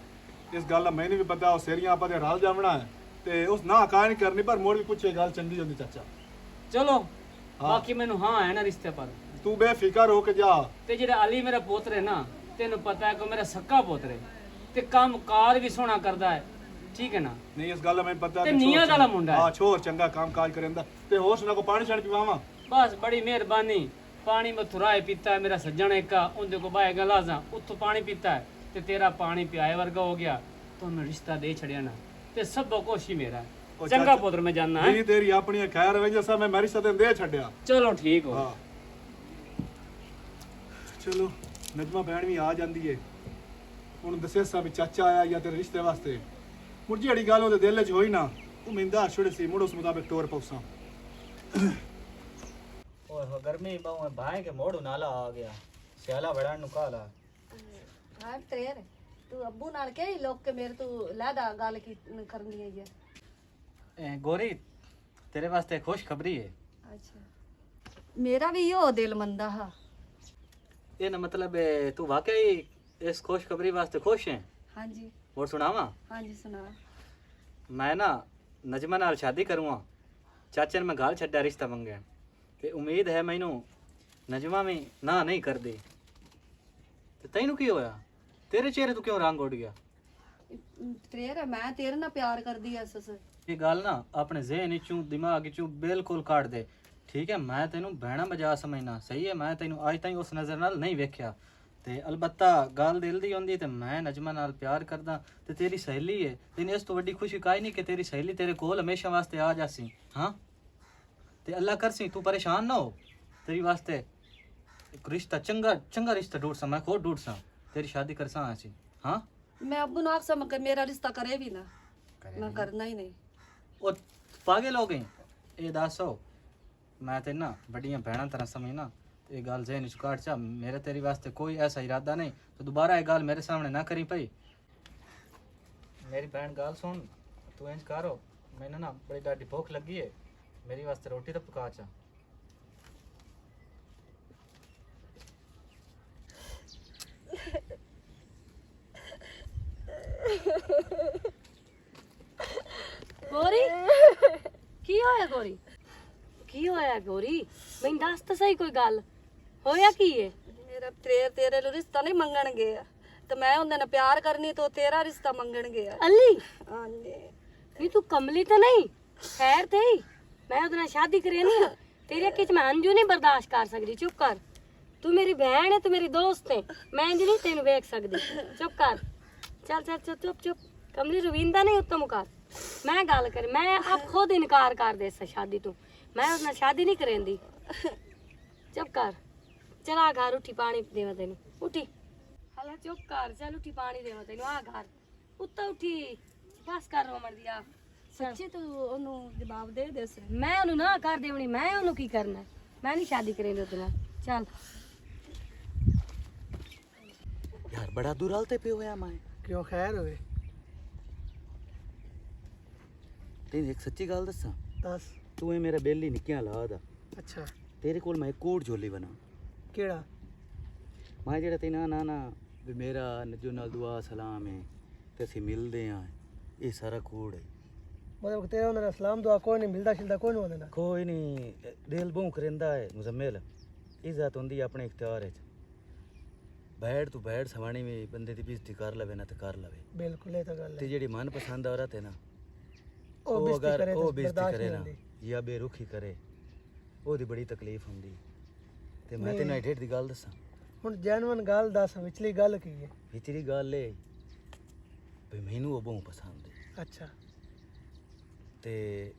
ਇਸ ਗੱਲ ਦਾ ਮੈਨੂੰ ਵੀ ਪਤਾ ਉਹ ਸੇਰੀਆਂ ਆਪਾਂ ਦੇ ਰਲ ਜਾਵਣਾ ਹੈ ਤੇ ਉਸ ਨਾ ਕਾ ਨਹੀਂ ਕਰਨੀ, ਪਰ ਮੋੜ ਵੀ ਪੁੱਛੇ ਗੱਲ ਚੰਗੀ ਹੁੰਦੀ ਚਾਚਾ। ਚਲੋ ਬਾਕੀ ਮੈਨੂੰ ਹਾਂ ਹੈ ਨਾ ਰਿਸ਼ਤੇ ਪਰ। ਤੂੰ ਬੇਫਿਕਰ ਹੋ ਕੇ ਜਾ। ਤੇ ਜਿਹੜਾ ਅਲੀ ਮੇਰਾ ਪੁੱਤਰ ਹੈ ਨਾ, ਤੈਨੂੰ ਪਤਾ ਹੈ ਕਿ ਮੇਰਾ ਸੱਕਾ ਪੁੱਤਰ ਹੈ ਤੇ ਕੰਮ ਕਾਰ ਵੀ ਸੋਹਣਾ ਕਰਦਾ ਹੈ, ਠੀਕ ਹੈ ਨਾ। ਨਹੀਂ ਇਸ ਗੱਲ ਦਾ ਮੈਨੂੰ ਪਤਾ ਤੇ ਨੀਅਤ ਵਾਲਾ ਮੁੰਡਾ ਹੈ। ਹਾਂ ਛੋਰ ਚੰਗਾ ਕੰਮ ਕਾਜ ਕਰੇਂਦਾ ਤੇ ਹੋਰ ਸੁਣਾ ਕੋ ਪਾਣੀ ਛੱਡ ਪੀਵਾਵਾਂ। ਬਸ ਬੜੀ ਮਿਹਰਬਾਨੀ। ਪਾਣੀ ਮੈਂ ਥੁਰਾਏ ਪੀਤਾ ਹੈ, ਮੇਰਾ ਸੱਜਣ ਇੱਕ ਉਹਦੇ ਕੋ ਬਾਏ ਗਲਾਸਾਂ ਉੱਥੋਂ ਪਾਣੀ ਪੀਤਾ ਹੈ ਤੇ ਤੇਰਾ ਪਾਣੀ ਪਿਆਏ ਵਰਗਾ ਹੋ ਗਿਆ, ਤੁਹਾਨੂੰ ਰਿਸ਼ਤਾ ਦੇ ਛੜਿਆ ਨਾ ਤੇ ਸਭ ਕੁਛ ਹੀ ਮੇਰਾ। ਚੰਗਾ ਪੁੱਤਰ ਮੈਂ ਜਾਨਣਾ ਹੈ। ਜੀ ਤੇਰੀ ਆਪਣੀ ਖੈਰ ਹੋਵੇ, ਜਸਾ ਮੈਂ ਮੈਰੀ ਸਦੇ ਦੇ ਛੱਡਿਆ। ਚਲੋ ਠੀਕ ਹੋ। ਹਾਂ ਚਲੋ ਨਜਮਾ ਭੈਣ ਵੀ ਆ ਜਾਂਦੀ ਏ। ਹੁਣ ਦੱਸੇ ਸਾ ਵੀ ਚਾਚਾ ਆਇਆ ਜਾਂ ਤੇਰੇ ਰਿਸ਼ਤੇ ਵਾਸਤੇ। ਹੁਣ ਜਿਹੜੀ ਗੱਲ ਉਹਦੇ ਦਿਲ 'ਚ ਹੋਈ ਨਾ, ਉਹ ਮਿੰਦਾ ਛੁੜ ਸੀ ਮੁੜ ਉਸ ਮੁਤਾਬਕ ਟੋਰ ਪਉਸਾਂ। ਓਏ ਹੋ ਗਰਮੀ ਬਹੁ ਭਾਏ के मोड़ नाला आ गया सियाला वड़ान नु काला। ਹਾਂ ਤੇਰ ਤੂੰ ਅੱਬੂ ਨਾਲ ਕਹੀ ਲੋਕ ਕੇ ਮੇਰੇ ਤੂੰ ਲੈਦਾ ਗੱਲ ਕੀ ਕਰਨੀ ਹੈ ए गोरी तेरे वास्ते खुशखबरी है। ਅੱਛਾ ਮੇਰਾ ਵੀ ਇਹੋ ਦਿਲ ਮੰਦਾ ਹਾ। ये ना मतलब तू वाकई इस खुशखबरी वास्ते खुश है? ਹਾਂਜੀ और सुनावा ਹਾਂਜੀ ਸੁਣਾ। मैं ना नजमा नाल शादी करूँगा। चाचे ने मैं गाल छड्डा रिश्ता मंगे ते उम्मीद है मैनू नजमा में ना नहीं कर दे। ते तैनू की होया? तेरे चेहरे तो क्यों रंग उड़ गया? ਤੇਰ ਮੈਂ ਤੇਰੇ ਨਾਲ ਪਿਆਰ ਕਰਦੀ ਐ ਸਸ। ये गल ना अपने जहन चू दिमाग चू बिल्कुल काट दे, ठीक है? मैं तेनू बहना बजा समझना, सही है? मैं तेनू अज ताईं उस नज़र नाल नहीं वेख्या ते अलबत्ता गल दिल दी होंदी ते मैं नजमा नाल प्यार करदा ते तेरी सहेली है। तैनूं इस तो वड्डी खुशी काई नहीं कि तेरी सहेली तेरे कोल हमेशा वास्ते आ जासी। हाँ ते अल्लाह करसी तू परेशान ना हो। तेरी वास्ते एक रिश्ता चंगा चंगा रिश्ता ढूंढ सा, मैं खुद ढूंढ सा, तेरी शादी कर सा आसी। हाँ ਮੈਂ ਅੱਬੂ ਨੂੰ ਆਖਸਾਂ ਕਿ ਮੇਰਾ ਰਿਸ਼ਤਾ ਕਰੇ ਵੀ ਨਾ, ਮੈਂ ਕਰਨਾ ਹੀ ਨਹੀਂ। ਉਹ ਪਾਗਲ ਹੋ ਗਏ। ਇਹ ਦੱਸੋ ਮੈਂ ਤੇ ਨਾ ਵੱਡੀਆਂ ਭੈਣਾਂ ਤਰ੍ਹਾਂ ਸਮਝਣਾ ਤੇ ਇਹ ਗੱਲ ਜ਼ਹਿਨ ਚ ਕਾਟ ਚਾ। ਮੇਰੇ ਤੇਰੀ ਵਾਸਤੇ ਕੋਈ ਐਸਾ ਇਰਾਦਾ ਨਹੀਂ ਤੇ ਦੁਬਾਰਾ ਇਹ ਗੱਲ ਮੇਰੇ ਸਾਹਮਣੇ ਨਾ ਕਰੀ ਪਈ। ਮੇਰੀ ਭੈਣ ਗੱਲ ਸੁਣ, ਤੂੰ ਇੰਜ ਕਰੋ, ਮੈਨੂੰ ਨਾ ਬੜੀ ਡਾਢੀ ਭੁੱਖ ਲੱਗੀ ਹੈ, ਮੇਰੀ ਵਾਸਤੇ ਰੋਟੀ ਤਾਂ ਪਕਾ ਚਾ। ਗੋਰੀ ਕੀ ਹੋਇਆ ਗੋਰੀ? ਕੀ ਹੋਇਆ ਗੋਰੀ? ਮੈਨੂੰ ਦੱਸ ਤਾਂ ਸਹੀ ਕੋਈ ਗੱਲ ਹੋਇਆ ਕੀ ਏ? ਮੇਰਾ ਤੇਰੇ ਨੂੰ ਰਿਸ਼ਤਾ ਨਹੀਂ ਮੰਗਣ ਗਿਆ ਤੇ ਮੈਂ ਉਹਦੇ ਨਾਲ ਪਿਆਰ ਕਰਨੀ ਤੇ ਉਹ ਤੇਰਾ ਰਿਸ਼ਤਾ ਮੰਗਣ ਗਿਆ। ਅੱਲੀ ਹਾਂਜੀ ਨਹੀਂ ਤੂੰ ਕਮਲੀ ਤਾਂ ਨਹੀਂ? ਖੈਰ ਤੇ ਹੀ ਮੈਂ ਉਹਦੇ ਨਾਲ ਸ਼ਾਦੀ ਕਰੇ ਨਹੀਂ। ਤੇਰੇ ਅੱਖੇ 'ਚ ਮੈਂ ਅੰਜੂ ਨਹੀਂ ਬਰਦਾਸ਼ਤ ਕਰ ਸਕਦੀ। ਚੁੱਪ ਕਰ। ਤੂੰ ਮੇਰੀ ਭੈਣ ਹੈ, ਤੂੰ ਮੇਰੀ ਦੋਸਤ ਹੈ, ਮੈਂ ਇੰਜ ਨਹੀਂ ਤੈਨੂੰ ਵੇਖ ਸਕਦੀ। ਚੁੱਪ ਕਰ। ਚੱਲ ਚੱਲ ਚੱਲ ਚੁੱਪ ਚੁੱਪ। ਕਮਲੀ ਰਵਿੰਦਾ ਨਹੀਂ ਉੱਤੋਂ ਮੁਕਾਰ। ਮੈਂ ਗੱਲ ਕਰ, ਮੈਂ ਆਪ ਖੁਦ ਇਨਕਾਰ ਕਰ ਦੇ ਇਸ ਸ਼ਾਦੀ ਤੋਂ। ਮੈਂ ਉਹਦੇ ਨਾਲ ਸ਼ਾਦੀ ਨਹੀਂ ਕਰੇਂਦੀ। ਚੁੱਪ ਕਰ। ਚਲਾ ਘਰ ਉੱਠੀ ਪਾਣੀ ਦੇਵਾਂ ਤੈਨੂੰ। ਉੱਠੀ ਹਲਾ ਚੁੱਪ ਕਰ। ਚੱਲ ਉੱਠੀ ਪਾਣੀ ਦੇਵਾਂ ਤੈਨੂੰ। ਆ ਘਰ ਉੱਤੋਂ ਉੱਠੀ। ਬਸ ਕਰ ਰੋਮਣ ਦੀ ਆ। ਸੱਚੀ ਤੂੰ ਉਹਨੂੰ ਜਵਾਬ ਦੇ ਦੇ ਸੇ। ਮੈਂ ਉਹਨੂੰ ਨਾ ਕਰ ਦੇਵਣੀ। ਮੈਂ ਉਹਨੂੰ ਕੀ ਕਰਨਾ? ਮੈਂ ਨਹੀਂ ਸ਼ਾਦੀ ਕਰੇਂਦੀ ਉਹਦੇ ਨਾਲ। ਚੱਲ यार बड़ा दूर हालते पे होया मैं ਕਿਉਂ ਖੈਰ ਹੋਵੇ? तेन एक सच्ची गल दसा, ਦੱਸ। तू मेरा बेली निक्कियां ला दा ਅੱਛਾ तेरे कोल मैं कूड़ झोली बना ਕਿਹੜਾ? मैं जेड़ा तेना ना ना भी मेरा नजो नाल दुआ सलाम है ते असीं मिलदे हां, ये सारा कूड़ है। ਮਤਲਬ ਤੇਰਾ ਉਹਨਾਂ ਦਾ ਸਲਾਮ ਦੁਆ ਕੋਈ ਨਹੀਂ ਮਿਲਦਾ ਛਿਲਦਾ ਕੋਈ ਨਹੀਂ ਹੁੰਦਾ। कोई नहीं दिल भौंक रहिंदा है मुजम्मिल। इज्जत होंदी अपने इख्तियार च। बैठ तू बैठ सवानी में बंदे दी बेइज्जती कर लवे ना ते कर लवे। ਬਿਲਕੁਲ ਇਹ ਤਾਂ ਗੱਲ ते ਹੈ। जेड़ी मन पसंद औरत है ना, ਉਹ वो ਬੇਇੱਜ਼ਤੀ अगर ਕਰੇ वो ਤਾਂ बेइज्जती ਬਰਦਾਸ਼ਤ करे ਨਹੀਂ ना ਹੁੰਦੀ। या बेरुखी करे, ओदी बड़ी तकलीफ होंदी। ते मैं नहीं। तेन एडेट दी गल दसां, ਹੁਣ ਜੈਨੂਨ ਗੱਲ ਦੱਸ, ਵਿਚਲੀ ਗੱਲ ਕੀ ਹੈ? विचली गल है भी मैनू वो बहुत पसंद है ਅੱਛਾ ते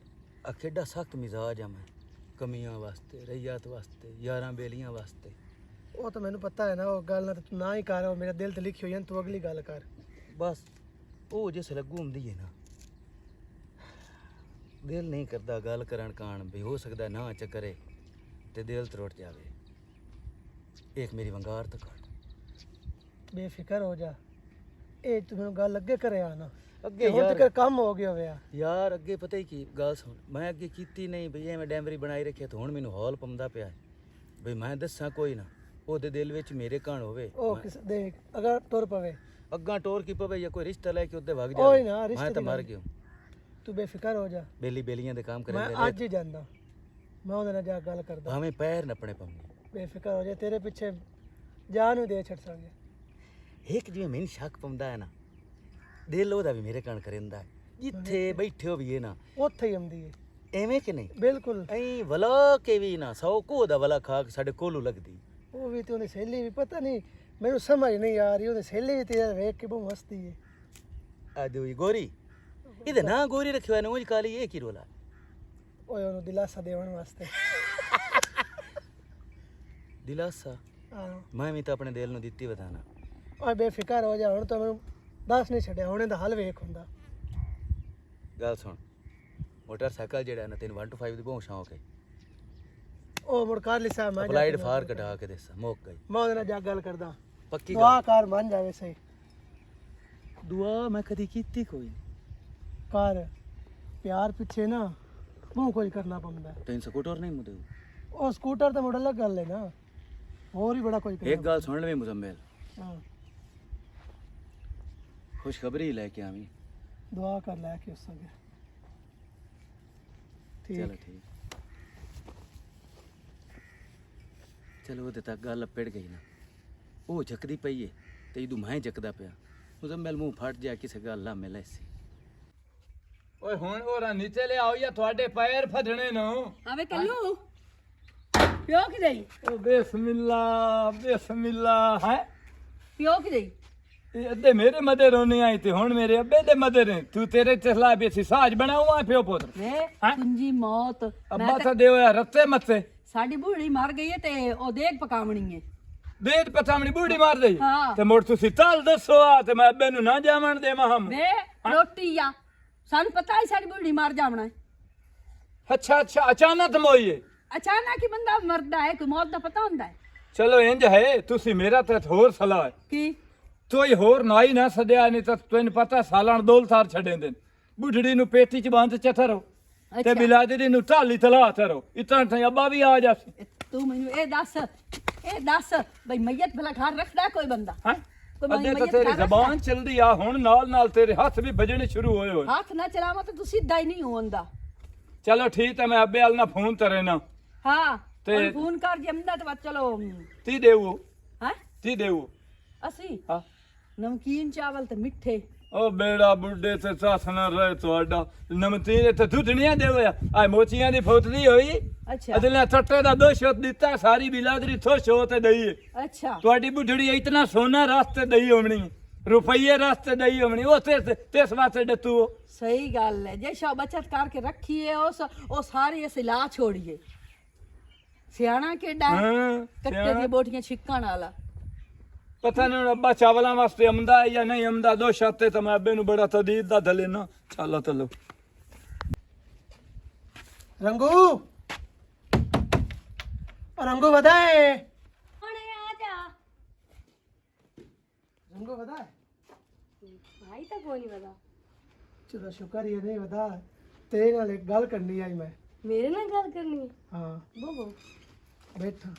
अकेडा सख्त मिजाज है मैं, कमियां वास्ते, रैयत वास्ते, यारां बेलियां वास्ते। ਉਹ ਤਾਂ ਮੈਨੂੰ पता है ना, ਉਹ ਗੱਲ ਨਾ ਤੂੰ ਨਾ ਹੀ ਕਰ। ਉਹ ਮੇਰੇ ਦਿਲ ਤੇ ਲਿਖੀ ਹੋਈ ਹੈ, ਤੂੰ ਅਗਲੀ ਗੱਲ ਕਰ। बस वो जिस लगू होंदी है ना, दिल नहीं करता गल करन कान भी हो सकता ना च करे ते दिल त्रुट जावे। ਇੱਕ ਮੇਰੀ ਵੰਗਾਰ ਤਾਂ ਕੱਢ। ਬੇਫਿਕਰ ਹੋ ਜਾ, ਇਹ ਤੂੰ ਮੈਨੂੰ ਗੱਲ ਅੱਗੇ ਕਰਿਆ ਨਾ ਅੱਗੇ ਹੁਣ ਯਾਰ ਤੱਕ ਕੰਮ ਹੋ ਗਿਆ ਹੋਇਆ। ਯਾਰ ਅੱਗੇ ਪਤਾ ਹੀ ਕੀ ਗੱਲ ਸੁਣ, ਮੈਂ ਅੱਗੇ ਕੀਤੀ ਨਹੀਂ ਬਈ ਐਵੇਂ ਡੈਮਰੀ ਬਣਾਈ ਰੱਖਿਆ ਤੇ ਹੁਣ ਮੈਨੂੰ ਹੌਲ ਪੰਦਾ ਪਿਆ ਹੈ ਬਈ ਮੈਂ ਦੱਸਾਂ ਕੋਈ ਨਾ ਉਹਦੇ ਦਿਲ ਵਿੱਚ ਮੇਰੇ ਕਹਾਣ ਹੋਵੇ। ਉਹ ਕਿਸ ਦੇਖ ਅਗਰ ਤੁਰ ਪਵੇ ਅੱਗਾ ਟੋਰ ਕੀ ਪਵੇ ਜਾਂ ਕੋਈ ਰਿਸ਼ਤਾ ਲੈ ਕੇ ਉੱਤੇ ਵਗ ਓਏ ਜਾਵੇ, ਨਾ, ਰਿਸ਼ਤੇ ਮੈਂ ਤਾਂ ਦੀ ਮਰ ਗੱਲ। ਗਿਆ। ਤੂੰ ਬੇਫਿਕਰ ਹੋ ਜਾ, ਬੇਲੀ ਬੇਲੀਆਂ ਦੇ ਕੰਮ ਮੈਂ ਕਰੇ ਅੱਜ ਹੀ ਜਾਂਦਾ, ਮੈਂ ਉਹਦੇ ਨਾਲ ਜਾ ਕੇ ਗੱਲ ਕਰਦਾ। ਭਾਵੇਂ ਪੈਰ ਨੱਪਣੇ ਪਉਂਦੇ। ਬੇਫਿਕਰ ਹੋ ਜਾ, ਤੇਰੇ ਪਿੱਛੇ ਜਾਨ ਨੂੰ ਦੇ ਛੱਡ ਸਾਂਗੇ। ਇੱਕ ਜਿਵੇਂ ਮੈਨੂੰ ਸ਼ੱਕ ਪਾਉਂਦਾ ਹੈ ਨਾ, ਦਿਲ ਉਹਦਾ ਵੀ ਮੇਰੇ ਕਣ ਕਰਿੰਦਾ ਹੈ। ਜਿੱਥੇ ਬੈਠੇ ਹੋ ਵੀ ਇਹ ਨਾ ਉੱਥੇ ਹੀ ਆਉਂਦੀ ਹੈ। ਐਵੇਂ ਕਿ ਨਹੀਂ ਬਿਲਕੁਲ, ਐਂ ਵਲਾ ਕੇ ਵੀ ਨਾ 100 ਕੋ ਦਾ ਵਲਾ ਖਾ ਕੇ ਸਾਡੇ ਕੋਲੋਂ ਲੱਗਦੀ। ਉਹ ਵੀ ਤੇ ਉਹਦੀ ਸਹੇਲੀ ਵੀ ਪਤਾ ਨਹੀਂ ਮੈਨੂੰ ਸਮਝ ਨਹੀਂ ਆ ਰਹੀ, ਉਹਦੀ ਸਹੇਲੀ ਵੀ ਤੇਰਾ ਵੇਖ ਕੇ ਬਹੁਤ ਮਸਤੀ ਹੈ। ਅੱਜ ਹੋਈ ਗੋਰੀ, ਇਹਦੇ ਨਾਂ ਗੋਰੀ ਰੱਖਿਆ ਨਾ ਉਂਝ ਕਾਲੀ, ਇਹ ਕੀ ਰੋਲਾ? ਓਏ ਉਹਨੂੰ ਦਿਲਾਸਾ ਦੇਣ ਵਾਸਤੇ। ਦਿਲਾਸਾ ਆਹੋ, ਮੈਂ ਵੀ ਤਾਂ ਆਪਣੇ ਦਿਲ ਨੂੰ ਦਿੱਤੀ ਵਧਾਣਾ। ਓਏ ਬੇਫਿਕਰ ਹੋ ਜਾ, ਹੁਣ ਤਾਂ ਮੈਨੂੰ ਦੱਸ ਨਹੀਂ ਛੱਡਿਆ, ਹੁਣ ਇਹਦਾ ਹੱਲ ਵੇਖ ਹੁੰਦਾ। ਗੱਲ ਸੁਣ, ਮੋਟਰਸਾਈਕਲ ਜਿਹੜਾ ਨਾ ਤੈਨੂੰ 1 to 5 ਦੀ ਬਹੁਤ ਸ਼ੌਂਕ ਹੈ। ਉਹ ਮੁੜ ਕਰ ਲਿਸਾ, ਮੈਂ ਜਾ ਅਪਲਾਈਡ ਕੇ ਫਾਰ ਕਢਾ ਕੇ ਦੇਸਾ ਮੁੱਕ ਗਈ। ਮੈਂ ਉਹਦੇ ਨਾਲ ਜਾ ਕੇ ਗੱਲ ਕਰਦਾ। ਪੱਕੀ ਦੁਆ ਗੱਲ। ਕਰ ਬਣ ਜਾਵੇ ਸਹੀ। ਦੁਆ ਮੈਂ ਕਦੀ ਕੀਤੀ ਕੋਈ ਕਰ ਪਿਆਰ ਪਿੱਛੇ ਨਾ ਬਹੁਤ ਕੁਝ ਕਰਨਾ ਪੈਂਦਾ। ਤੈਨੂੰ ਸਕੂਟਰ ਨਹੀਂ ਮੁਦੇ। ਉਹ ਸਕੂਟਰ ਤਾਂ ਮੁੜ ਅਲੱਗ ਗੱਲ ਹੈ ਨਾ, ਹੋਰ ਹੀ ਬੜਾ ਕੁਝ ਇੱਕ ਗੱਲ ਸੁਣ ਲਵੇਂ ਮੁਜ਼ੰਮਲ, ਹਾਂ, ਖੁਸ਼ਖਬਰੀ ਲੈ ਕੇ ਆਵੀਂ। ਦੁਆ ਕਰ ਲੈ ਕੇ ਉਸ ਅੱਗੇ। ਚਲੋ ਠੀਕ, ਠੀਕ। ਚਲੋ ਉਹਦੇ ਤੱਕ ਗੱਲ ਪੜ ਗਈ ਨਾ, ਉਹ ਝਕਦੀ ਪਈ ਏ ਤੇ ਇਦੋਂ ਮੈਂ ਝਕਦਾ ਪਿਆ। ਮੁਜ਼ੰਮਲ ਮੂੰਹ ਫਟ ਜਾ ਕਿਸੇ ਗੱਲ ਲਾ ਮਿਲੇ ਸੀ। ਓਏ ਹੁਣ ਹੋਰਾਂ ਨੀਚੇ ਲੈ ਆਓ ਜਾਂ ਤੁਹਾਡੇ ਪੈਰ ਫੜਨੇ ਨੂੰ। ਆਵੇ ਕੱਲੂ ਪਿਓ ਕਿ ਦੇਈ, ਓ ਬਿਸਮਿਲ੍ਲਾ ਬਿਸਮਿਲ੍ਲਾ ਹੈ। ਪਿਓ ਕਿ ਦੇਈ। ਇਹ ਅੱਧੇ ਮੇਰੇ ਮਦੇ ਰੋਣੀ ਆਈ ਤੇ ਹੁਣ ਮੇਰੇ ਅੱਬੇ ਦੇ ਮਦੇ ਨੇ। ਤੂੰ ਤੇਰੇ ਤੇ ਸਲਾਹ ਵੀ ਸੀ ਸਾਜ ਬਣਾਉਆ ਪਿਓ ਪੁੱਤਰ। ਵੇ ਹੈਂ? ਤੁੰਜੀ ਮੌਤ, ਅੱਬਾ ਤਾਂ ਦੇ ਹੋਇਆ ਰੱਤੇ ਮੱਥੇ ਸਾਡੀ ਬੁੜੀ ਮਰ ਗਈ ਹੈ ਤੇ ਉਹ ਦੇਖ ਪਕਾਵਣੀ ਹੈ। ਦੇਤ ਪਤਾਮਣੀ ਬੂੜੀ ਮਾਰ ਦੇਈ ਹਾਂ। ਤੇ ਮੁੜ ਤੁਸੀਂ ਤਾਲ ਦੱਸੋ ਆ ਤੇ ਮੈਂ ਅੱਬੇ ਨੂੰ ਨਾ ਜਾਵਣ ਦੇਵਾਂ ਹਮ। ਵੇ ਰੋਟੀ ਆ, ਸਾਨੂੰ ਪਤਾ ਹੀ ਸਾਡੀ ਬੁੜੀ ਮਰ ਜਾਵਣਾ ਹੈ। ਅੱਛਾ ਅੱਛਾ ਅਚਾਨਕ ਮੋਈਏ। ਅਚਾਨਕ ਹੀ ਬੰਦਾ ਮਰਦਾ ਹੈ, ਕੋਈ ਮੌਤ ਦਾ ਪਤਾ ਹੁੰਦਾ ਹੈ ਚਲੋ ਇੰਜ ਹੈ ਤੁਸੀਂ ਮੇਰਾ ਤੇ ਹੋਰ ਸਲਾਹ ਹੈ ਕੀ? ਤੋਈ ਹੋਰ ਨਾਈ ਨਾ ਸਦਿਆ ਨਹੀਂ ਤਾਂ ਤੈਨੂੰ ਪਤਾ ਸਾਲਾਂ ਦੋ ਸਾਲ ਛੱਡੇ ਦੇ ਬੁੱਢੜੀ ਨੂੰ ਪੇਟੀ ਚ ਬੰਦ ਚਥਰੋ ਤੇ ਅੱਛਾ। ਬਿਲਾਦਰੀ ਨੂੰ ਢਾਲੀ ਤਲਾ ਥਰੋ ਇਤਾਂ ਤਾਂ ਅੱਬਾ ਵੀ ਆ ਜਾ ਤੂੰ ਮੈਨੂੰ ਇਹ ਦੱਸ ਬਈ ਮਈਤ ਭਲਾ ਘਰ ਰੱਖਦਾ ਕੋਈ ਬੰਦਾ? ਹੈ ਕੋਈ ਬੰਦਾ ਅੱਧੇ ਤਾਂ ਮਈਤ ਤੇਰੀ ਘਰ ਜ਼ਬਾਨ ਚੱਲਦੀ ਆ ਹੁਣ ਨਾਲ ਨਾਲ ਤੇਰੇ ਹੱਥ ਵੀ ਵੱਜਣੇ ਸ਼ੁਰੂ ਹੋਏ ਹੋਏ। ਹੱਥ ਨਾ ਚਲਾਵਾ ਤਾਂ ਤੂੰ ਸਿੱਧਾ ਹੀ ਨਹੀਂ ਹੁੰਦਾ। ਚਲੋ ਠੀਕ ਹੈ ਮੈਂ ਅੱਬੇ ਵਾਲ ਨਾਲ ਫੋਨ ਤਰੇ ਨਾ ਹਾਂ ਤੇ- ਤੇ ਫੋਨ ਕਰ ਜਮਦਾ ਤੇ ਚਲੋ ਤੀ ਦੇਵੋ ਹੈ ਤੀ ਦੇਵੋ ਅਸੀਂ ਹਾਂ ਨਮਕੀਨ ਚਾਵਲ ਤੇ ਮਿੱਠੇ। ਉਹ ਬੇੜਾ ਬੁੱਢੇ ਤੇ ਸਾਥ ਨਾ ਰਹੇ ਤੁਹਾਡਾ ਨਮਤੀਨ ਤੇ ਦੁੱਧਣੀਆਂ ਦੇਵਿਆ ਆ ਮੋਚੀਆਂ ਦੀ ਫੋਤਲੀ ਹੋਈ ਅੱਛਾ ਅਦਲੇ ਟੱਟੇ ਦਾ ਦੋ ਸ਼ੋਤ ਦਿੱਤਾ ਸਾਰੀ ਬਿਲਾਦਰੀ ਥੋ ਸ਼ੋਤ ਦਈ ਅੱਛਾ ਤੁਹਾਡੀ ਬੁੱਢੜੀ ਇਤਨਾ ਸੋਨਾ ਰਸਤੇ ਦਈ ਹੋਣੀ ਰੁਪਈਏ ਰਸਤੇ ਦਈ ਹੋਣੀ ਉਹ ਤੇ ਵਾਸਤੇ ਡਤੂ ਸਹੀ ਗੱਲ ਹੈ। ਜੇ ਸ਼ਾ ਬਚਤ ਕਰਕੇ ਰੱਖੀਏ ਉਹ ਸਾਰੀ ਅਸੀਂ ਲਾ ਛੋੜੀਏ। ਸਿਆਣਾ ਕਿਹੜਾ ਹੈ? ਹਾਂ ਕੱਟੇ ਦੀ ਬੋਟੀਆਂ ਛਿੱਕਣ ਵਾਲਾ। ਪਤਾ ਨਹੀਂ ਹੁਣ ਅੱਬਾ ਚਾਵਲਾਂ ਵਾਸਤੇ ਆਮਦਾ ਹੈ ਜਾਂ ਨਹੀਂ ਆਮਦਾ ਦੋ ਸ਼ਾਤੇ ਤਾਂ ਮੈਂ ਅੱਬੇ ਨੂੰ ਬੜਾ ਤਦੀਦ ਦਾ ਦਲੇ ਨਾ ਚੱਲੋ ਚਲੋ ਰੰਗੂ ਰੰਗੂ ਵਧਾਏ, ਹੁਣੇ ਆ ਜਾ। ਰੰਗੂ ਵਧਾਏ। ਭਾਈ ਤਾਂ ਕੋਈ ਨਹੀਂ ਪਤਾ। ਚਲੋ ਸ਼ੁਕਰ ਇਹ ਨਹੀਂ ਵਧਾ, ਤੇਰੇ ਨਾਲ ਇੱਕ ਗੱਲ ਕਰਨੀ ਆਈ ਮੈਂ। ਮੇਰੇ ਨਾਲ ਗੱਲ ਕਰਨੀ ਹੈ? ਹਾਂ ਬੋਬੋ ਬੈਠਾ,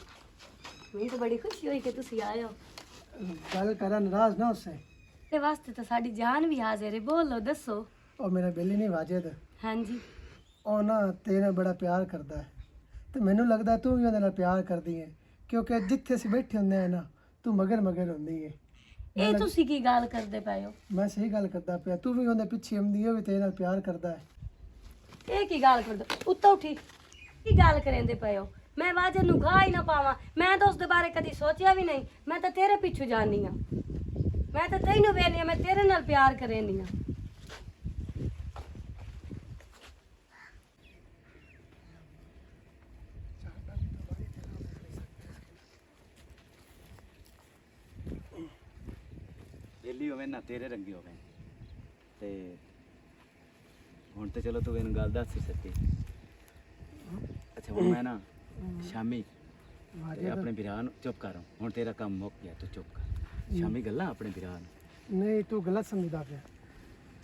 ਮੈਨੂੰ ਤਾਂ ਬੜੀ ਖੁਸ਼ੀ ਹੋਈ ਕਿ ਤੁਸੀਂ ਆਏ ਹੋ। ਗੱਲ ਕਰਾਂ ਨਾਰਾਜ਼ ਨਾ ਉਸੇ। ਤੇ ਵਾਸਤੇ ਤਾਂ ਸਾਡੀ ਜਾਨ ਵੀ ਹਾਜ਼ਰ ਹੈ। ਬੋਲੋ ਦੱਸੋ। ਉਹ ਮੇਰਾ ਬੇਲੀ ਨਹੀਂ ਵਾਜਦ, ਹਾਂਜੀ ਉਹ ਨਾ ਤੇਰੇ ਨਾਲ ਬੜਾ ਪਿਆਰ ਕਰਦਾ ਹੈ ਤੇ ਮੈਨੂੰ ਲੱਗਦਾ ਤੂੰ ਵੀ ਉਹਦੇ ਨਾਲ ਪਿਆਰ ਕਰਦੀ ਹੈ, ਕਿਉਂਕਿ ਜਿੱਥੇ ਅਸੀਂ ਬੈਠੇ ਹੁੰਦੇ ਆ ਨਾ ਤੂੰ ਮਗਰ ਹੁੰਦੀ ਹੈ। ਇਹ ਤੁਸੀਂ ਕੀ ਗੱਲ ਕਰਦੇ ਪਏ ਹੋ? ਮੈਂ ਸਹੀ ਗੱਲ ਕਰਦਾ ਪਿਆ, ਤੂੰ ਵੀ ਉਹਦੇ ਪਿੱਛੇ ਆਉਂਦੀ, ਉਹ ਵੀ ਤੇਰੇ ਨਾਲ ਪਿਆਰ ਕਰਦਾ ਹੈ। ਇਹ ਕੀ ਗੱਲ ਕਰਦੇ? ਉੱਤੋਂ ਉਠੀ ਕੀ ਗੱਲ ਕਰਿੰਦੇ ਪਏ ਹੋ? ਮੈਂ ਵਾਜਨ ਨੂੰ ਗਾਹ ਹੀ ਨਾ ਪਾਵਾਂ। ਮੈਂ ਤਾਂ ਉਸ ਦੇ ਬਾਰੇ ਕਦੀ ਸੋਚਿਆ ਵੀ ਨਹੀਂ। ਮੈਂ ਤਾਂ ਤੇਰੇ ਪਿੱਛੇ ਜਾਣੀ ਆ। ਮੈਂ ਤਾਂ ਤੈਨੂੰ ਵੇਖਣੀ ਆ, ਮੈਂ ਤੇਰੇ ਨਾਲ ਪਿਆਰ ਕਰੇਂਦੀ ਆ। ਬੇਲੀ ਹੋਵੇ ਨਾ ਤੇਰੇ ਰੰਗੀ ਹੋਵੇ ਤੇ ਹੁਣ ਤੇ ਚਲੋ ਤੂੰ ਇਹਨੂੰ ਗੱਲ ਦੱਸ ਹੀ ਸਕੀ। ਅੱਛਾ ਹੁਣ ਮੈਂ ਨਾ ਸ਼ਾਮੀ ਤੇ ਆਪਣੇ ਵੀਰਾਂ ਨੂੰ ਚੁੱਪ ਕਰ ਹੁਣ ਤੇਰਾ ਕੰਮ ਮੁੱਕ ਗਿਆ ਤੂੰ ਚੁੱਪ ਕਰ ਸ਼ਾਮੀ ਗੱਲਾਂ ਆਪਣੇ ਵੀਰਾਂ ਨੂੰ ਨਹੀਂ ਤੂੰ ਗਲਤ ਸਮਝਦਾ ਪਿਆ।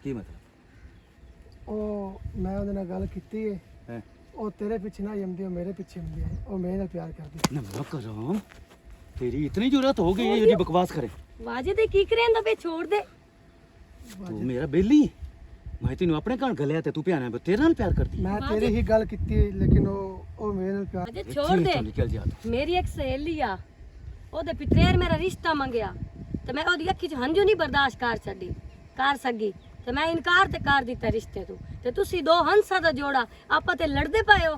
ਕੀ ਮਤਲਬ ਉਹ ਮੈਂ ਉਹਦੇ ਨਾਲ ਗੱਲ ਕੀਤੀ ਹੈ, ਹੈ ਉਹ ਤੇਰੇ ਪਿੱਛੇ ਨਾ ਜੰਮਦੀ, ਉਹ ਮੇਰੇ ਪਿੱਛੇ ਹੁੰਦੀ ਹੈ, ਉਹ ਮੇਰੇ ਨਾਲ ਪਿਆਰ ਕਰਦੀ। ਨਾ ਮੈਂ ਕਰਾਂ तेरी इतनी जरूरत हो गई है ये बकवास करे ਵਾਜੇ ਕੀ ਕਰੇਂਦਾ ਬੇ ਛੋੜ ਦੇ तू मेरा बेली मैं तेन अपने घर गलिया ते तू प्याना तेरे नाल प्यार करती ਮੈਂ ਤੇਰੀ ਹੀ ਗੱਲ ਕੀਤੀ ਲੇਕਿਨ ਉਹ ਮੇਰੇ ਨਾਲ ਪਿਆਰ ਵਾਜੇ ਛੋੜ ਦੇ निकल जा तू। ਮੇਰੀ ਇੱਕ ਸਹੇਲੀ ਆ ਉਹਦੇ ਪਿੱਤਰੇਰ ਮੇਰਾ ਰਿਸ਼ਤਾ ਮੰਗਿਆ ਤੇ ਮੈਂ ਉਹਦੀ ਅੱਖੀ 'ਚ ਹੰਝੂ ਨਹੀਂ ਬਰਦਾਸ਼ਤ ਕਰ ਸਕੀ ਤੇ ਮੈਂ ਇਨਕਾਰ ਤੇ ਕਰ ਦਿੱਤਾ ਰਿਸ਼ਤੇ ਤੋਂ ਤੇ ਤੁਸੀਂ ਦੋ ਹੰਸਾਂ ਦਾ ਜੋੜਾ ਆਪਾਂ ਤੇ ਲੜਦੇ ਪਏ ਹੋ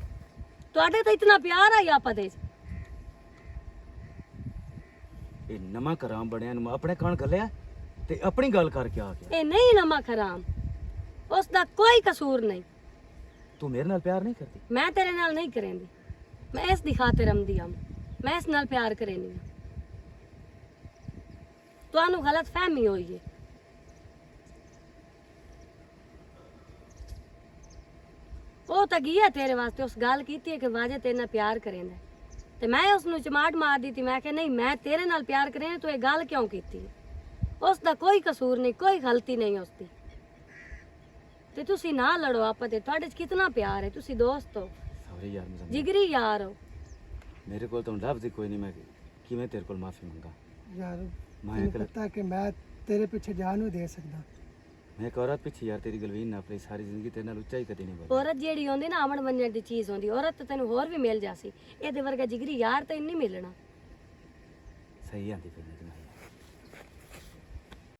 ਤੁਹਾਡੇ ਤਾਂ ਇਤਨਾ ਪਿਆਰ ਆ ਆਪਸ ਦੇ ਇਹ ਨਵਾਂ ਕਰਾਮ ਬਣਿਆ ਨੂੰ ਆਪਣੇ ਘਰ ਗਲਿਆ ਤੇ ਆਪਣੀ ਗੱਲ ਕਰਕੇ ਆ ਗਿਆ ਇਹ ਨਹੀਂ ਨਮਾ ਖਰਾਮ ਉਸ ਦਾ ਕੋਈ ਕਸੂਰ ਨਹੀਂ ਤੂੰ ਮੇਰੇ ਨਾਲ ਪਿਆਰ ਨਹੀਂ ਕਰਦੀ ਮੈਂ ਤੇਰੇ ਨਾਲ ਨਹੀਂ ਕਰੇਂਦੀ ਮੈਂ ਇਸ ਦੀ ਖਾਤਰ ਆਮਦੀ ਆ ਮੈਂ ਇਸ ਨਾਲ ਪਿਆਰ ਕਰੇਂਦੀ ਆ ਤੁਹਾਨੂੰ ਗਲਤ ਫਹਿਮੀ ਹੋਈ ਹੈ ਉਹ ਤਾਂ ਗਿਆ ਤੇਰੇ ਵਾਸਤੇ ਉਸ ਗੱਲ ਕੀਤੀ ਹੈ ਕਿ ਵਾਜੇ ਤੇਰੇ ਨਾਲ ਪਿਆਰ ਕਰੇਂਦਾ ਤੇ ਮੈਂ ਉਸ ਨੂੰ ਚਮਾਟ ਮਾਰ ਦਿੱਤੀ ਮੈਂ ਕਿਹਾ ਨਹੀਂ ਮੈਂ ਤੇਰੇ ਨਾਲ ਪਿਆਰ ਕਰੇਂਦਾ ਤੂੰ ਇਹ ਗੱਲ ਕਿਉਂ ਕੀਤੀ ਉਸ ਦਾ ਕੋਈ ਕਸੂਰ ਨਹੀਂ ਕੋਈ ਗਲਤੀ ਨਹੀਂ ਉਸ ਦੀ ਤੇ ਤੁਸੀਂ ਨਾ ਲੜੋ ਆਪਾਂ ਤੇ ਤੁਹਾਡੇ 'ਚ ਕਿੰਨਾ ਪਿਆਰ ਹੈ ਤੁਸੀਂ ਦੋਸਤ ਹੋ ਸੌਰੀ ਯਾਰ ਮੁझे ਜਿਗਰੀ ਯਾਰ ਹੋ ਮੇਰੇ ਕੋਲ ਤਾਂ ਲਫ਼ਜ਼ ਹੀ ਕੋਈ ਨਹੀਂ ਮੈਂ ਕਿਵੇਂ ਤੇਰੇ ਕੋਲ ਮਾਫੀ ਮੰਗਾ ਯਾਰ ਮੈਂ ਮੈਨੂੰ ਪਤਾ ਕਿ ਮੈਂ ਤੇਰੇ ਪਿੱਛੇ ਜਾਨ ਨਹੀਂ ਦੇ ਸਕਦਾ। ਮੈਂ ਇੱਕ ਔਰਤ ਪਿੱਛੇ ਯਾਰ ਤੇਰੀ ਗਲਵੀਨ ਨਾ ਆਪਣੀ ਸਾਰੀ ਜ਼ਿੰਦਗੀ ਤੇਰੇ ਨਾਲ ਉੱਚਾ ਹੀ ਕਦੇ ਨਹੀਂ ਬੋਲਿਆ ਔਰਤ ਜਿਹੜੀ ਹੁੰਦੀ ਨਾ ਆਮਣ ਮੰਨਣ ਦੀ ਚੀਜ਼ ਹੁੰਦੀ ਔਰਤ ਤਾਂ ਤੈਨੂੰ ਹੋਰ ਵੀ ਮਿਲ ਜਾਸੀ ਇਹਦੇ ਵਰਗਾ ਜਿਗਰੀ ਯਾਰ ਤਾਂ ਨਹੀਂ ਮਿਲਣਾ ਸਹੀ ਆਂਦੀ ਪਈ ਮੈਂ